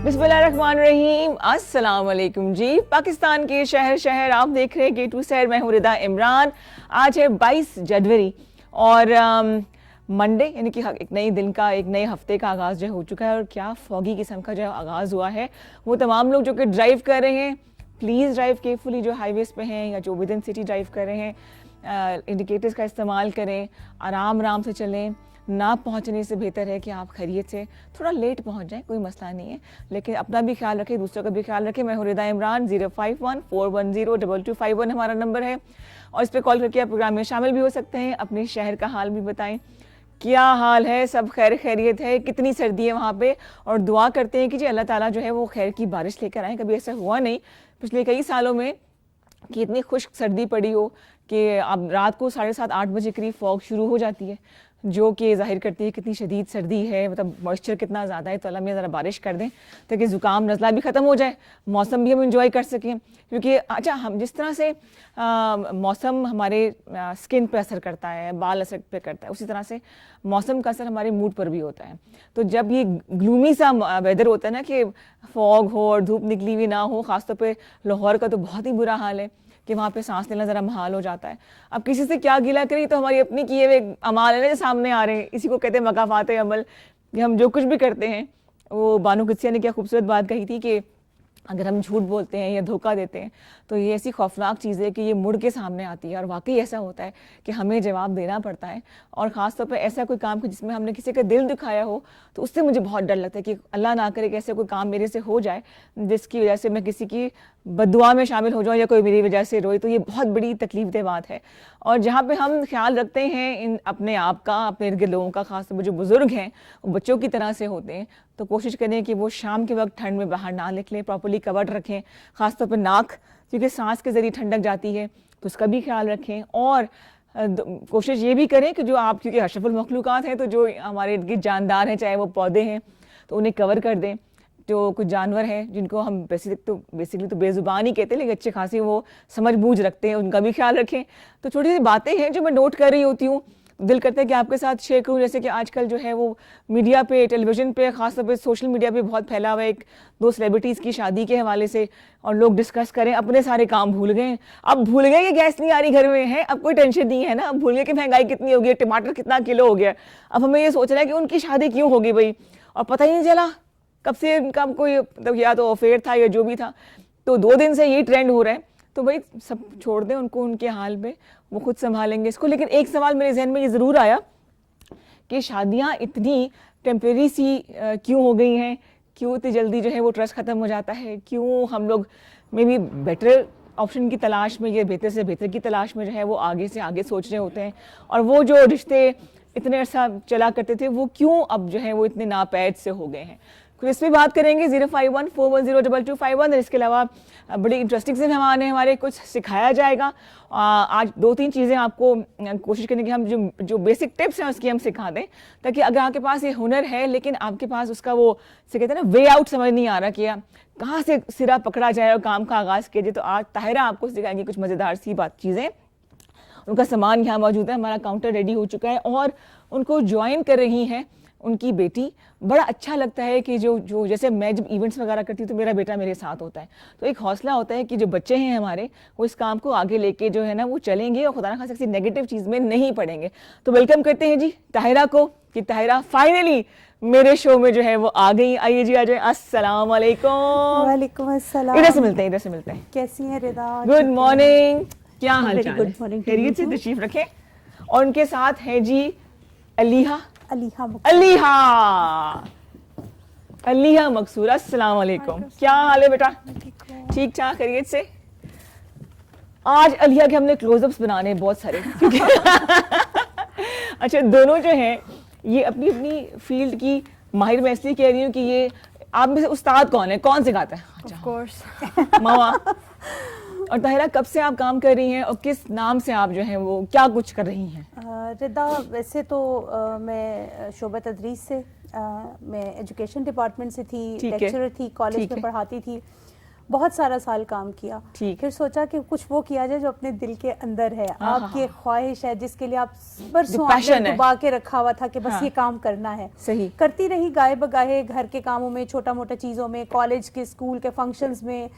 बिस्मिल्लाहिर्रहमानिर्रहीम, अस्सलाम वालेकुम जी। पाकिस्तान के शहर शहर आप देख रहे हैं गेटू सैर। मैं हूँ रिदा इमरान। आज है 22 जनवरी और मंडे, यानी कि एक नई दिन का, एक नए हफ्ते का आगाज़ जो हो चुका है। और क्या फॉगी किस्म का जो आगाज़ हुआ है। वो तमाम लोग जो कि ड्राइव कर रहे हैं, प्लीज़ ड्राइव केयरफुली, जो हाईवेज़ पे हैं या जो विद इन सिटी ड्राइव कर रहे हैं, इंडिकेटर्स का इस्तेमाल करें, आराम आराम से चलें। ना पहुंचने से बेहतर है कि आप खैरियत से थोड़ा लेट पहुंच जाएं, कोई मसला नहीं है, लेकिन अपना भी ख्याल रखें, दूसरों का भी ख्याल रखें। मैं हूँ रिदा इमरान। 051-410-2251 हमारा नंबर है और इस पर कॉल करके आप प्रोग्राम में शामिल भी हो सकते हैं। अपने शहर का हाल भी बताएं, क्या हाल है, सब खैर खैरियत है, कितनी सर्दी है वहाँ पे। और दुआ करते हैं कि जी अल्लाह ताला जो है वो खैर की बारिश लेकर आए। कभी ऐसा हुआ नहीं पिछले कई सालों में कि इतनी खुश्क सर्दी पड़ी हो कि अब रात को 7:30-8 बजे करीब फॉग शुरू हो जाती है, जो कि जाहिर करती है कितनी शदीद सर्दी है, मतलब मॉइस्चर कितना ज़्यादा है। तो अल्लाह में ज़रा बारिश कर दें ताकि ज़ुकाम नज़ला भी ख़त्म हो जाए, मौसम भी हम इंजॉय कर सकें। क्योंकि अच्छा, हम जिस तरह से मौसम हमारे स्किन पे असर करता है, बाल असर पे करता है, उसी तरह से मौसम का असर हमारे मूड पर भी होता है। तो जब ये ग्लूमी सा वेदर होता है ना, कि फॉग हो और धूप निकली हुई ना हो, ख़ासतौर पर लाहौर का तो बहुत ही बुरा हाल है कि वहाँ पे सांस लेना ज़रा महाल हो जाता है। अब किसी से क्या गिला करें, तो हमारी अपनी किए हुए अमाल है ना जो सामने आ रहे हैं। इसी को कहते हैं मकाफात अमल, कि हम जो कुछ भी करते हैं। वो बानो किसिया ने क्या खूबसूरत बात कही थी कि अगर हम झूठ बोलते हैं या धोखा देते हैं तो ये ऐसी खौफनाक चीज़ है कि ये मुड़ के सामने आती है। और वाकई ऐसा होता है कि हमें जवाब देना पड़ता है। और ख़ास तौर पे ऐसा कोई काम जिसमें हमने किसी का दिल दुखाया हो, तो उससे मुझे बहुत डर लगता है कि अल्लाह ना करे कि ऐसे कोई काम मेरे से हो जाए जिसकी वजह से मैं किसी की बद्दुआ में शामिल हो जाऊँ या कोई मेरी वजह से रोए। तो ये बहुत बड़ी तकलीफ दह बात है। और जहाँ पे हम ख्याल रखते हैं इन अपने आप का, अपने इर्द गिर्द लोगों का, खासतौर पर जो बुज़ुर्ग हैं वो बच्चों की तरह से होते हैं, तो कोशिश करें कि वो शाम के वक्त ठंड में बाहर ना निकलें, प्रॉपर्ली कवर्ड रखें, ख़ासतौर पर नाक, क्योंकि सांस के ज़रिए ठंडक जाती है, तो उसका भी ख्याल रखें। और कोशिश ये भी करें कि जो आप, क्योंकि अशरफुल मखलूक़ात हैं, तो जो हमारे इर्द गिर्द जानदार हैं, चाहे वो पौधे हैं, तो उन्हें कवर कर दें। जो कुछ जानवर हैं जिनको हम बेसिकली तो बेज़ुबान ही कहते हैं, लेकिन अच्छे खासी वो समझ बूझ रखते हैं, उनका भी ख्याल रखें। तो छोटी सी बातें हैं जो मैं नोट कर रही होती हूँ, दिल करता है कि आपके साथ शेयर करूँ। जैसे कि आजकल जो है वो मीडिया पे, टेलीविज़न पे, ख़ासतौर पे सोशल मीडिया पे बहुत फैला हुआ है एक दो सेलिब्रिटीज़ की शादी के हवाले से, और लोग डिस्कस करें, अपने सारे काम भूल गए। अब भूल गए कि गैस नहीं आ रही घर में है, अब कोई टेंशन नहीं है ना। अब भूल गए कि महंगाई कितनी हो गई है, टमाटर कितना किलो हो गया। अब हमें ये सोचना है कि उनकी शादी क्यों होगी भाई, और पता ही नहीं चला कब से उनका कोई, मतलब या तो अफेयर था या जो भी था। तो 2 दिन से ये ट्रेंड हो रहा है। तो भाई सब छोड़ दें उनको उनके हाल में, वो खुद संभालेंगे इसको। लेकिन एक सवाल मेरे जहन में ये ज़रूर आया कि शादियाँ इतनी टेम्परेरी सी क्यों हो गई हैं, क्यों इतनी जल्दी जो है वो ट्रस्ट ख़त्म हो जाता है, क्यों हम लोग मे बी बेटर ऑप्शन की तलाश में, ये बेहतर से बेहतर की तलाश में जो है वो आगे से आगे सोच रहे होते हैं। और वो जो रिश्ते इतने अर्सा चला करते थे, वो क्यों अब जो है वो इतने नापैद से हो गए हैं। तो इस पर बात करेंगे। 051-410-2251। और इसके अलावा बड़ी इंटरेस्टिंग से मेहमान हैं हमारे, कुछ सिखाया जाएगा। आज 2-3 चीज़ें आपको कोशिश करेंगे हम जो बेसिक टिप्स हैं उसकी हम सिखा दें, ताकि अगर आपके पास ये हुनर है लेकिन आपके पास उसका वो से कहते हैं ना वे आउट समझ नहीं आ रहा कि कहाँ से सिरा पकड़ा जाए और काम का आगाज़ किया जाए, तो आज ताहिरा आपको सिखाएंगी कुछ मज़ेदार सी चीज़ें। उनका सामान यहाँ मौजूद है, हमारा काउंटर रेडी हो चुका है और उनको ज्वाइन कर रही हैं उनकी बेटी। बड़ा अच्छा लगता है कि जो जैसे मैं जब इवेंट्स वगैरह करती हूँ तो मेरा बेटा मेरे साथ होता है, तो एक हौसला होता है कि जो बच्चे हैं हमारे वो इस काम को आगे लेके जो है ना वो चलेंगे और खुदा ना खास्ता किसी नेगेटिव चीज़ में नहीं पड़ेंगे। तो वेलकम करते हैं जी ताहिरा को, कि ताहिरा फाइनली मेरे शो में जो है वो आ गई। आइए जी, आ जाए। अस्सलाम वालेकुम। वालेकुम अस्सलाम। इधर से मिलते हैं। कैसी हैं रिदा? गुड मॉर्निंग, क्या हाल चाल है? Good morning. खैरियत से तशरीफ रखें। और उनके साथ है जी अलीहा मकसूर। अस्सलाम वालेकुम, क्या हाल है बेटा? ठीक ठाक, खैरियत से। आज अलिया के हमने क्लोजअप्स बनाने हैं बहुत सारे, क्योंकि अच्छा, दोनों जो हैं ये अपनी अपनी फील्ड की माहिर। मैं इसलिए कह रही हूँ कि ये आप में से उस्ताद कौन है, कौन सिखाता है? ऑफ कोर्स मामा। और ताहिरा, कब से आप काम कर रही हैं और किस नाम से आप जो हैं वो क्या कुछ कर रही हैं? रिदा, वैसे तो मैं शोबा तदरीस से, मैं एजुकेशन डिपार्टमेंट से थी, लेक्चरर थी, कॉलेज में पढ़ाती थी। बहुत सारा साल काम किया। ठीक। फिर सोचा कि कुछ वो किया जाए जो अपने दिल के अंदर है, आपकी एक ख्वाहिश है जिसके लिए आप बरसों आपने डुबा के रखा हुआ था कि बस ये काम करना है। सही। करती रही गाए बगाए, घर के कामों में, छोटा मोटा चीजों में, कॉलेज के स्कूल के फंक्शंस में,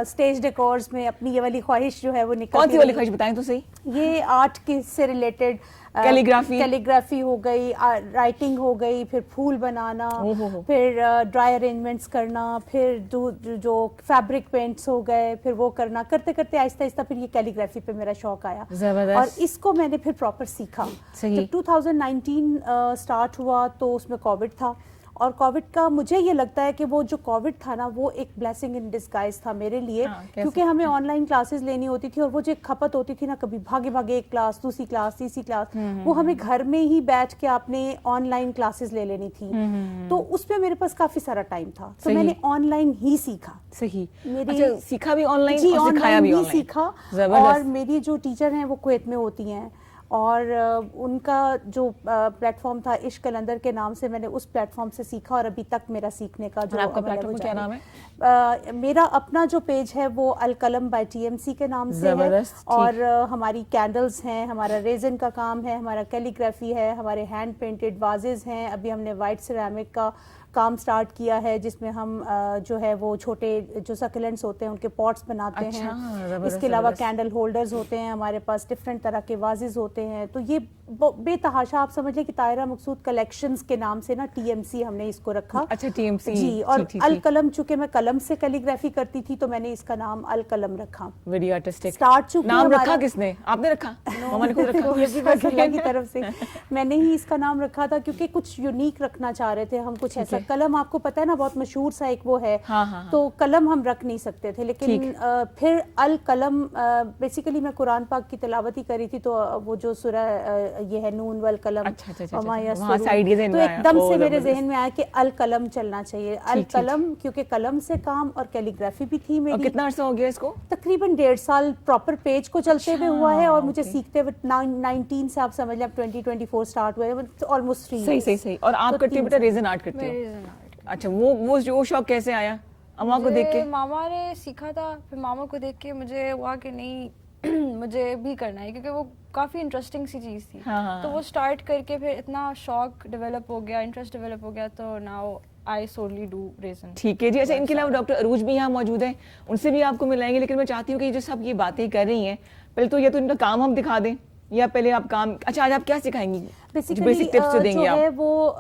स्टेज डेकोर्स में अपनी ये वाली ख्वाहिश जो है वो निकल। कौन सी वाली ख्वाहिश बताएं तो सही। ये आर्ट के से रिलेटेड, कैलीग्राफी हो गई, राइटिंग हो गई, फिर फूल बनाना, फिर ड्राई अरेंजमेंट्स करना, फिर जो फैब्रिक पेंट्स हो गए, फिर वो करना। करते करते आहिस्ता आहिस्ता फिर ये कैलीग्राफी पे मेरा शौक आया और इसको मैंने फिर प्रॉपर सीखा। जब 2019 स्टार्ट हुआ तो उसमें कोविड था और कोविड का मुझे ये लगता है कि वो जो कोविड था ना वो एक ब्लेसिंग इन डिस्गाइज था मेरे लिए। क्योंकि हमें ऑनलाइन क्लासेस लेनी होती थी और वो जो एक खपत होती थी ना, कभी भागे भागे एक क्लास, दूसरी क्लास, तीसरी क्लास, वो हमें घर में ही बैठ के आपने ऑनलाइन क्लासेस ले लेनी थी। तो उसमें मेरे पास काफी सारा टाइम था तो मैंने ऑनलाइन ही सीखा। सही। मेरी सीखा भी ऑनलाइन, सिखाया भी ऑनलाइन सीखा। और मेरी जो टीचर हैं वो कुवैत में होती हैं और उनका जो प्लेटफॉर्म था इश्क कलंदर के नाम से, मैंने उस प्लेटफॉर्म से सीखा और अभी तक मेरा सीखने का जो आपका प्लेटफॉर्म क्या नाम है? मेरा अपना जो पेज है वो अल कलम बाय टीएमसी के नाम से है और हमारी कैंडल्स हैं, हमारा रेजन का काम है, हमारा कैलीग्राफी है, हमारे हैंड पेंटेड वाजेस हैं। अभी हमने वाइट सिरेमिक का काम स्टार्ट किया है जिसमें हम जो है वो छोटे जो सक्यूलेंट्स होते हैं उनके पॉट्स बनाते हैं। इसके अलावा कैंडल होल्डर्स होते हैं हमारे पास, डिफरेंट तरह के वाजेस होते हैं। तो ये बेतहाशा आप समझ लें कि तायरा मकसूद कलेक्शंस के नाम से ना टीएमसी हमने इसको रखा। अच्छा, टीएमसी जी। और अल कलम, चूंकि मैं कलम से कैलीग्राफी करती थी तो मैंने इसका नाम अल कलम रखा। Very artistic. स्टार्ट चूंकि नाम रखा किसने? आपने रखा? मामा ने खुद रखा? ये भी बस अल्लाह की तरफ से मैंने ही इसका नाम रखा था क्योंकि कुछ यूनिक रखना चाह रहे थे हम, कुछ ऐसा। कलम आपको पता है ना बहुत मशहूर सा एक वो है। तो कलम हम रख नहीं सकते थे, लेकिन फिर अल कलम बेसिकली मैं कुरान पाक की तिलावत ही करी थी तो वो जो सूरह ये है नून वल कलम, तो एकदम से मेरे जहन में आया कि अल कलम चलना चाहिए। अल कलम क्योंकि कलम से काम और कैलीग्राफी भी थी मेरी। कितना अर्सा हो गया इसको? तकरीबन 1.5 साल प्रॉपर पेज को चलते हुए हुआ है और मुझे सीखते हुए 19 से आप समझ लें 2024 स्टार्ट हुआ है, ऑलमोस्ट 3 सही सही सही। और आप करती हो बेटा रेजन आर्ट करती हो? अच्छा, वो जो शौक कैसे आया? अम्मा को देख के? मामा ने सीखा था, फिर मामा को देख के मुझे हुआ कि नहीं मुझे भी करना है क्योंकि वो काफी इंटरेस्टिंग सी चीज थी। तो वो स्टार्ट करके फिर इतना शौक डेवलप हो गया, इंटरेस्ट डेवलप हो गया, तो नाउ आई सोनली डू रेजन। ठीक है जी। अच्छा, इनके अलावा डॉक्टर अरूज भी यहाँ मौजूद हैं, उनसे भी आपको मिलाएंगे, लेकिन मैं चाहती हूँ कि जो सब ये बातें कर रही हैं पहले तो ये तो इनका काम हम दिखा दें या पहले आप काम। अच्छा, आज आप क्या सिखाएंगी? बेसिक टिप्स जो देंगे आप? वो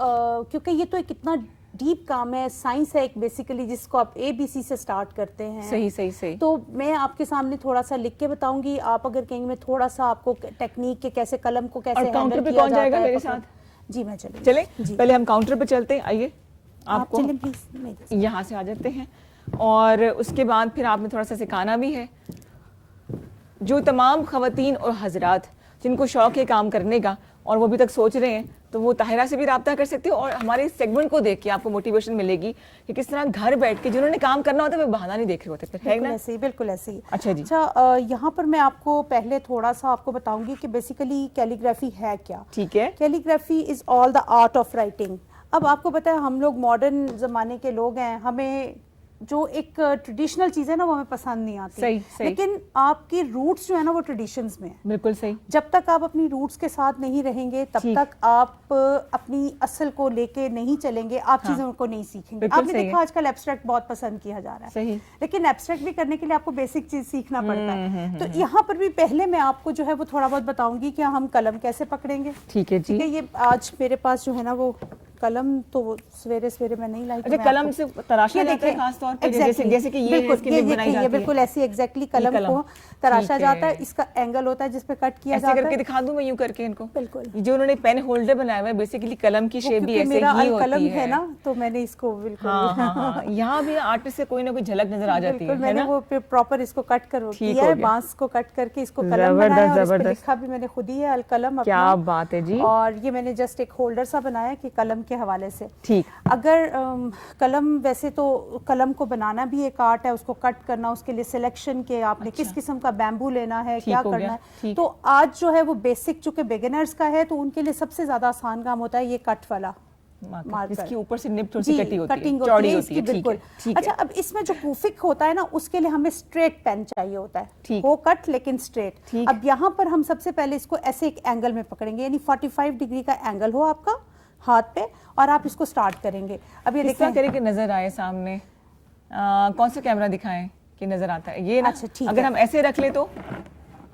क्योंकि ये तो एक इतना डीप काम है, साइंस है एक बेसिकली, जिसको आप ABC से स्टार्ट करते हैं। सही सही सही। तो मैं आपके सामने थोड़ा सा लिख के बताऊंगी, आप अगर कहेंगे मैं थोड़ा सा आपको टेक्निक के कैसे कलम को कैसे काउंटर पे कौन जाएगा मेरे साथ? जी मैं चले पहले हम काउंटर पे चलते हैं। आइए, आपको प्लीज यहाँ से आ जाते हैं और उसके बाद फिर आपने थोड़ा सा सिखाना भी है। जो तमाम खवातीन और हजरात जिनको शौक है काम करने का और वो अभी तक सोच रहे हैं तो वो ताहिरा से भी रब्ता कर सकते हो और हमारे सेगमेंट को देख के आपको मोटिवेशन मिलेगी कि किस तरह घर बैठ के जिन्होंने काम करना होता है वो बहाना नहीं देख रहे होते। फिर है ना? बिल्कुल ऐसे ही। अच्छा जी। अच्छा, यहाँ पर मैं आपको पहले थोड़ा सा आपको बताऊंगी कि बेसिकली कैलीग्राफी है क्या। ठीक है। Calligraphy is all the art of writing. अब आपको पता है हम लोग मॉडर्न जमाने के लोग हैं, हमें जो एक ट्रेडिशनल चीज है ना वो हमें पसंद नहीं आती। सही, सही। लेकिन आपके रूट्स जो है ना वो ट्रेडिशंस में है। बिल्कुल सही। जब तक आप अपनी रूट्स के साथ नहीं रहेंगे तब तक आप अपनी असल को लेके नहीं चलेंगे, आप चीजों को नहीं सीखेंगे। आपने देखा आजकल एब्स्ट्रैक्ट बहुत पसंद किया जा रहा है। सही। लेकिन एब्स्ट्रैक्ट भी करने के लिए आपको बेसिक चीज सीखना पड़ता है। तो यहाँ पर भी पहले मैं आपको जो है वो थोड़ा बहुत बताऊंगी कि हम कलम कैसे पकड़ेंगे। ठीक है जी। ये आज मेरे पास जो है ना वो कलम तो सवेरे सवेरे मैं नहीं लाई। अच्छा, कलम से तराशा जाता है खास तौर पे, जैसे कि ये इसकी लिप बनाई जाती है। बिल्कुल ऐसी एग्जैक्टली कलम को तराशा जाता है। इसका एंगल होता है जिस पे कट किया जाता है। ऐसे करके दिखा दूं मैं यूं करके इनको? बिल्कुल। जो उन्होंने पेन होल्डर बनाया हुआ है बेसिकली कलम की शेप भी ऐसे ही होती है। कलम है ना तो मैंने इसको बिल्कुल यहाँ भी आर्टिस्ट से कोई ना कोई झलक नजर आ जाती है। मैंने वो प्रॉपर इसको कट कर किया है, बांस को कट करके इसको कलम बनाया और इस पे लिखा भी मैंने खुद ही है, अल कलम। क्या बात है जी। और ये मैंने जस्ट एक होल्डर सा बनाया कि कलम के हवाले से। ठीक। अगर कलम, वैसे तो कलम को बनाना भी एक आर्ट है, उसको कट करना, उसके लिए सिलेक्शन के आपने किस किस्म का बैम्बू लेना है, क्या करना है। तो आज जो है वो बेसिक चूंकि बिगिनर्स का है तो उनके लिए सबसे ज्यादा आसान काम होता है ये कट वाला मार्कर, इसकी ऊपर से निब थोड़ी सी कटी होती है, कटिंग चौड़ी होती है ठीक बिल्कुल। ठीक अच्छा, अब इसमें जो पूफिक होता है ना, उसके लिए हमें स्ट्रेट पेन चाहिए होता है, वो कट लेकिन स्ट्रेट। अब यहाँ पर हम सबसे पहले इसको ऐसे एक एंगल में पकड़ेंगे, यानी 45 डिग्री का एंगल हो आपका हाथ पे, और आप इसको स्टार्ट करेंगे। अब ये देखिए करके नजर आए सामने, कौन सा कैमरा दिखाएं कि नजर आता है ये ना? अच्छा, ठीक अगर है। हम ऐसे रख ले तो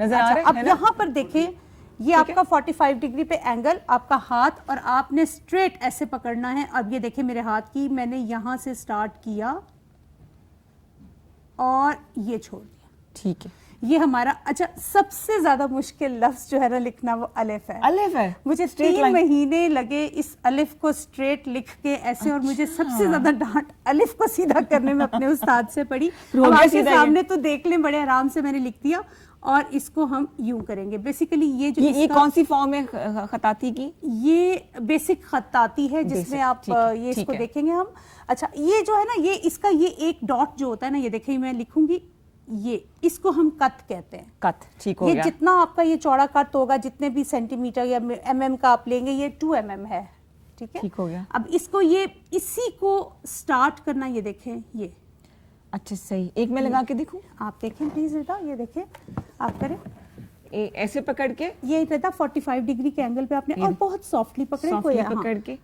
नजर आ रहा है? अब यहाँ पर देखिए, ये आपका 45 डिग्री पे एंगल, आपका हाथ, और आपने स्ट्रेट ऐसे पकड़ना है। अब ये देखिए मेरे हाथ की, मैंने यहाँ से स्टार्ट किया और ये छोड़ दिया, ठीक है। ये हमारा, अच्छा सबसे ज्यादा मुश्किल लफ्ज जो है ना लिखना, वो अलिफ है। अलिफ है, मुझे 3 महीने लगे इस अलिफ को स्ट्रेट लिख के ऐसे, और मुझे सबसे ज्यादा डांट अलिफ को सीधा करने में अपने उस्ताद से पड़ी। अब आपके सामने तो देख लें, बड़े आराम से मैंने लिख दिया, और इसको हम यूं करेंगे। बेसिकली ये कौन सी फॉर्म है खताती की? ये बेसिक खताती है, जिसमें आप ये इसको देखेंगे हम। अच्छा, ये जो है ना, ये इसका ये एक डॉट जो होता है ना, ये देखिए मैं लिखूंगी, ये इसको हम कत कहते हैं। कत, ठीक हो गया। ये जितना आपका ये चौड़ा कट होगा, जितने भी सेंटीमीटर या mm का आप लेंगे, ये 2 mm है, ठीक है, ठीक हो गया। अब इसको ये इसी को स्टार्ट करना, ये देखें ये। अच्छा सही, एक मैं लगा के देखूं? आप देखें प्लीज रिदा, ये देखें, आप करें ऐसे पकड़ के, ये रिदा 45 डिग्री के एंगल पे आपने, और बहुत सॉफ्टली पकड़े, सॉफ्टली पकड़ के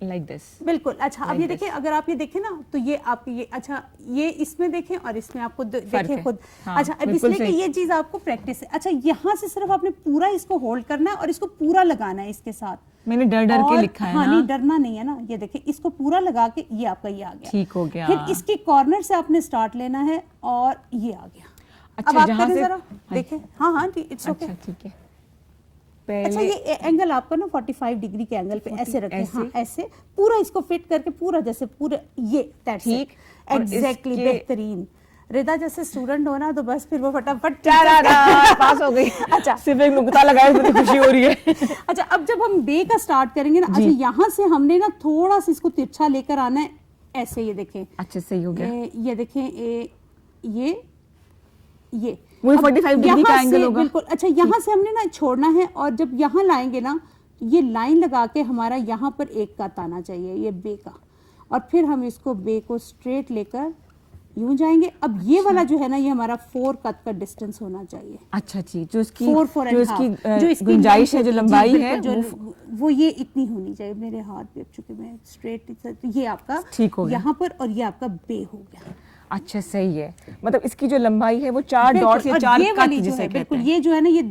लाइक दिस, बिल्कुल। अच्छा, अब ये देखें, अगर आप ये देखें ना, तो ये आपके ये, अच्छा ये इसमें देखें और इसमें आपको देखें खुद। अच्छा, अब इसलिए कि ये चीज आपको प्रैक्टिस है। अच्छा, यहाँ से सिर्फ आपने पूरा इसको होल्ड करना है और इसको पूरा लगाना है इसके साथ। मैंने डर के लिखा है। हाँ, नहीं डरना नहीं है ना, ये देखिए इसको पूरा लगा के, ये आपका ये आ गया, ठीक हो गया। फिर इसके कॉर्नर से आपने स्टार्ट लेना है और ये आ गया। अच्छा, अब आप करें जरा, देखें, हाँ इट्स ओके, ठीक है। अच्छा, ये एंगल आपका ना 45 डिग्री के एंगल पे ऐसे रखें, हाँ ऐसे पूरा इसको फिट करके, पूरा जैसे पूरे ये, ठीक, एग्जैक्टली, बेहतरीन। रिदा जैसे स्टूडेंट हो ना, तो बस फिर वो फटाफट पास हो गई। अच्छा, सिर्फ एक नुक्ता लगाया, मुझे खुशी हो रही है। अच्छा, अब जब हम बे का स्टार्ट करेंगे ना, अच्छा यहाँ से हमने ना थोड़ा सा इसको तिरछा लेकर आना है, ऐसे, ये देखें। अच्छा, सही हो गया। ये देखें, ये वही 45 डिग्री का एंगल होगा, बिल्कुल। अच्छा, यहाँ से हमने ना छोड़ना है, और जब यहाँ लाएंगे ना, ये लाइन लगा के हमारा यहाँ पर एक कट आना चाहिए, ये बे का, और फिर हम इसको बे को स्ट्रेट लेकर यूं जाएंगे। अब ये वाला जो है ना, ये हमारा 4 कट का डिस्टेंस होना चाहिए। अच्छा जी, जो इसकी गुंजाइश है, जो लंबाई है, वो ये इतनी होनी चाहिए। मेरे हाथ पे चूंकि मैं स्ट्रेट, तो ये आपका ठीक हो गया यहाँ पर, और ये आपका बे हो गया। अच्छा सही है, मतलब इसकी जो लंबाई है वो 4 डॉट से 4 कट जिसे कहते हैं। ये जो है ना, ये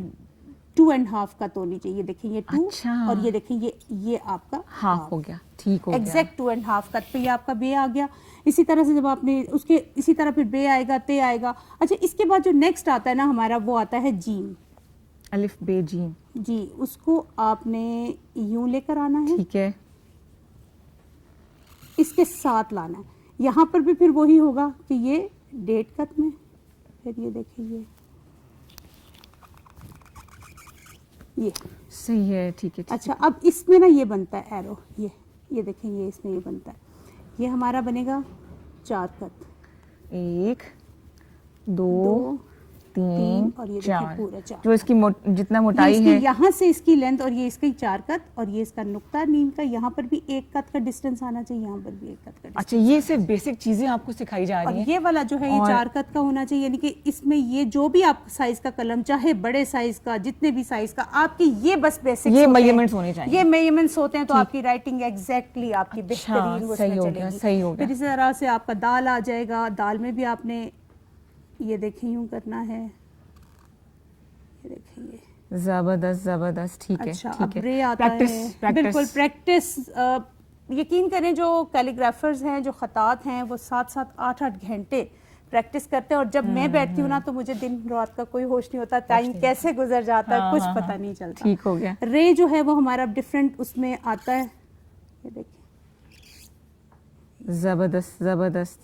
2.5 कट होनी चाहिए। देखिए ये 2, और ये देखिए ये आपका हाफ हो गया, ठीक हो गया, एग्जैक्ट 2.5 कट पे ये आपका बे आ गया। इसी तरह से जब आपने उसके, इसी तरह फिर बे आएगा, ते आएगा। अच्छा, इसके बाद जो नेक्स्ट आता है ना हमारा, वो आता है जीम, अलिफ बे जीम जी, उसको आपने यूं लेकर आना है, ठीक है, इसके साथ लाना है। यहाँ पर भी फिर वही होगा कि ये डेट कट में, फिर ये देखिए ये सही है, ठीक है। अच्छा, अब इसमें ना ये बनता है एरो, ये देखेंगे, इसमें ये बनता है, ये हमारा बनेगा 4 कट, 1 2 3 और ये 4, पूरा 4, जो इसकी जितना मोटाई है, यहाँ से इसकी लेंथ, और ये इसकी 4 कट, और ये इसका नुक्ता नीम का, यहाँ पर भी 1 कट का डिस्टेंस आना चाहिए, यहाँ पर भी 1 कट का। अच्छा, ये सिर्फ बेसिक चीजें आपको सिखाई जा रही हैं। ये वाला जो है, ये 4 कट का होना चाहिए, यानी कि इसमें ये जो भी आप साइज का कलम, चाहे बड़े साइज का, जितने भी साइज का, आपके ये बस बेसिक, ये मेजरमेंट्स होने चाहिए, ये मेजरमेंट्स होते हैं, तो आपकी राइटिंग एग्जैक्टली आपकी बेहतरीन उसमें चलेगी। सही हो गया। फिर इसी तरह से आपका दाल आ जाएगा, दाल में भी आपने ये देखिए यूं करना है, ये देखिए, जबरदस्त, ठीक है। अच्छा, अब रे आता है, बिल्कुल प्रैक्टिस। यकीन करें, जो कैलीग्राफर्स हैं, जो खतात हैं, वो 7-7 8-8 घंटे प्रैक्टिस करते हैं, और जब मैं बैठती हूँ ना, तो मुझे दिन रात का कोई होश नहीं होता, टाइम कैसे गुजर जाता है कुछ पता नहीं चलता। ठीक हो गया। रे जो है वो हमारा डिफरेंट उसमें आता है, ये देखिए, जबरदस्त।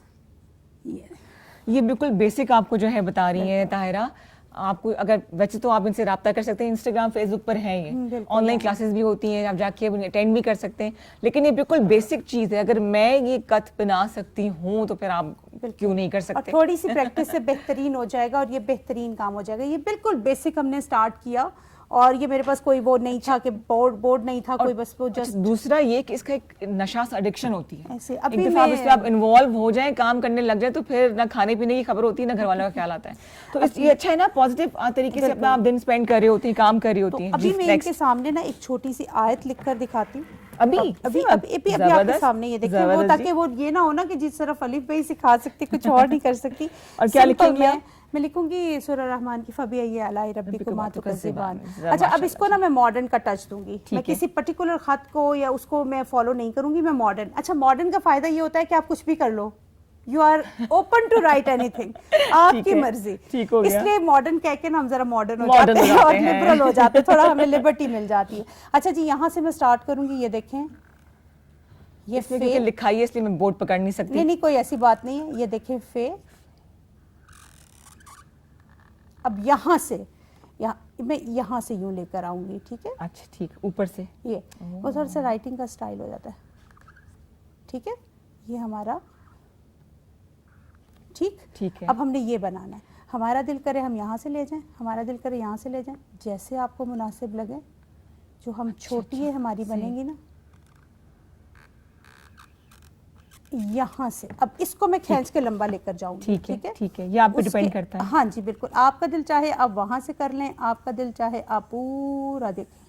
ये बिल्कुल बेसिक आपको जो है बता रही है ताहिरा। आपको अगर, वैसे तो आप इनसे रब्ता कर सकते हैं, इंस्टाग्राम फेसबुक पर है ये, ऑनलाइन क्लासेस भी होती हैं, आप जाके अटेंड भी कर सकते हैं, लेकिन ये बिल्कुल बेसिक चीज़ है। अगर मैं ये कत बना सकती हूँ, तो फिर आप क्यों नहीं कर सकते? थोड़ी सी प्रैक्टिस से बेहतरीन हो जाएगा, और ये बेहतरीन काम हो जाएगा। ये बिल्कुल बेसिक हमने स्टार्ट किया, और ये मेरे पास कोई वो नहीं था कि बोर्ड नहीं था कोई, बस वो जस्ट। दूसरा ये कि इसका एक नशा सा एडिक्शन होती है, ऐसे एक अभी दफा इस पे आप इन्वॉल्व हो जाए, काम करने लग जाए, तो फिर ना खाने पीने की खबर होती है ना घर वालों का ख्याल आता है। तो ये अच्छा है ना, पॉजिटिव तरीके से अपना आप दिन स्पेंड कर रही होती हैं, काम कर रही होती हैं। अभी मैं इनके सामने ना एक छोटी सी आयत लिखकर दिखाती हूँ अभी आपके सामने, ये देखिए वो, ताकि वो ये ना हो ना कि जिस तरफ अलिफ बे सिखा सकती कुछ और नहीं कर सकती। और क्या लिखेंगे? मैं लिखूंगी सूरह रहमान की फबी अलाई रब्बिकुमा तुकज़्ज़िबान। अच्छा, अब इसको ना मैं मॉडर्न का टच दूंगी, मैं किसी पर्टिकुलर खत को या उसको मैं फॉलो नहीं करूंगी, मैं मॉडर्न। अच्छा, मॉडर्न का फायदा ये होता है कि आप कुछ भी कर लो, you are open to write anything, आपकी मर्जी। इसलिए मॉडर्न कह के ना हम जरा मॉडर्न हो जाते हैं और लिबरल हो जाते हैं, थोड़ा हमें लिबर्टी मिल जाती है। अच्छा जी, यहाँ से मैं स्टार्ट करूंगी, ये देखें, ये क्योंकि लिखाई है इसलिए मैं बोर्ड पकड़ नहीं सकती। नहीं, कोई ऐसी बात नहीं है। ये देखें फे, अब यहाँ से मैं यहाँ से यूं लेकर आऊंगी, ठीक है? अच्छा ठीक, ऊपर से ये वो थोड़ा सा राइटिंग का स्टाइल हो जाता है, ठीक है? ये हमारा ठीक है। अब हमने ये बनाना है, हमारा दिल करे हम यहाँ से ले जाएं, हमारा दिल करे यहाँ से ले जाएं, जैसे आपको मुनासिब लगे। जो हम छोटी है हमारी बनेगी ना, यहाँ से। अब इसको मैं खींच के लंबा लेकर जाऊंगी, ठीक है? ये आप पे डिपेंड करता है। हाँ जी बिल्कुल, आपका दिल चाहे आप वहां से कर लें, आपका दिल चाहे आप पूरा देखें,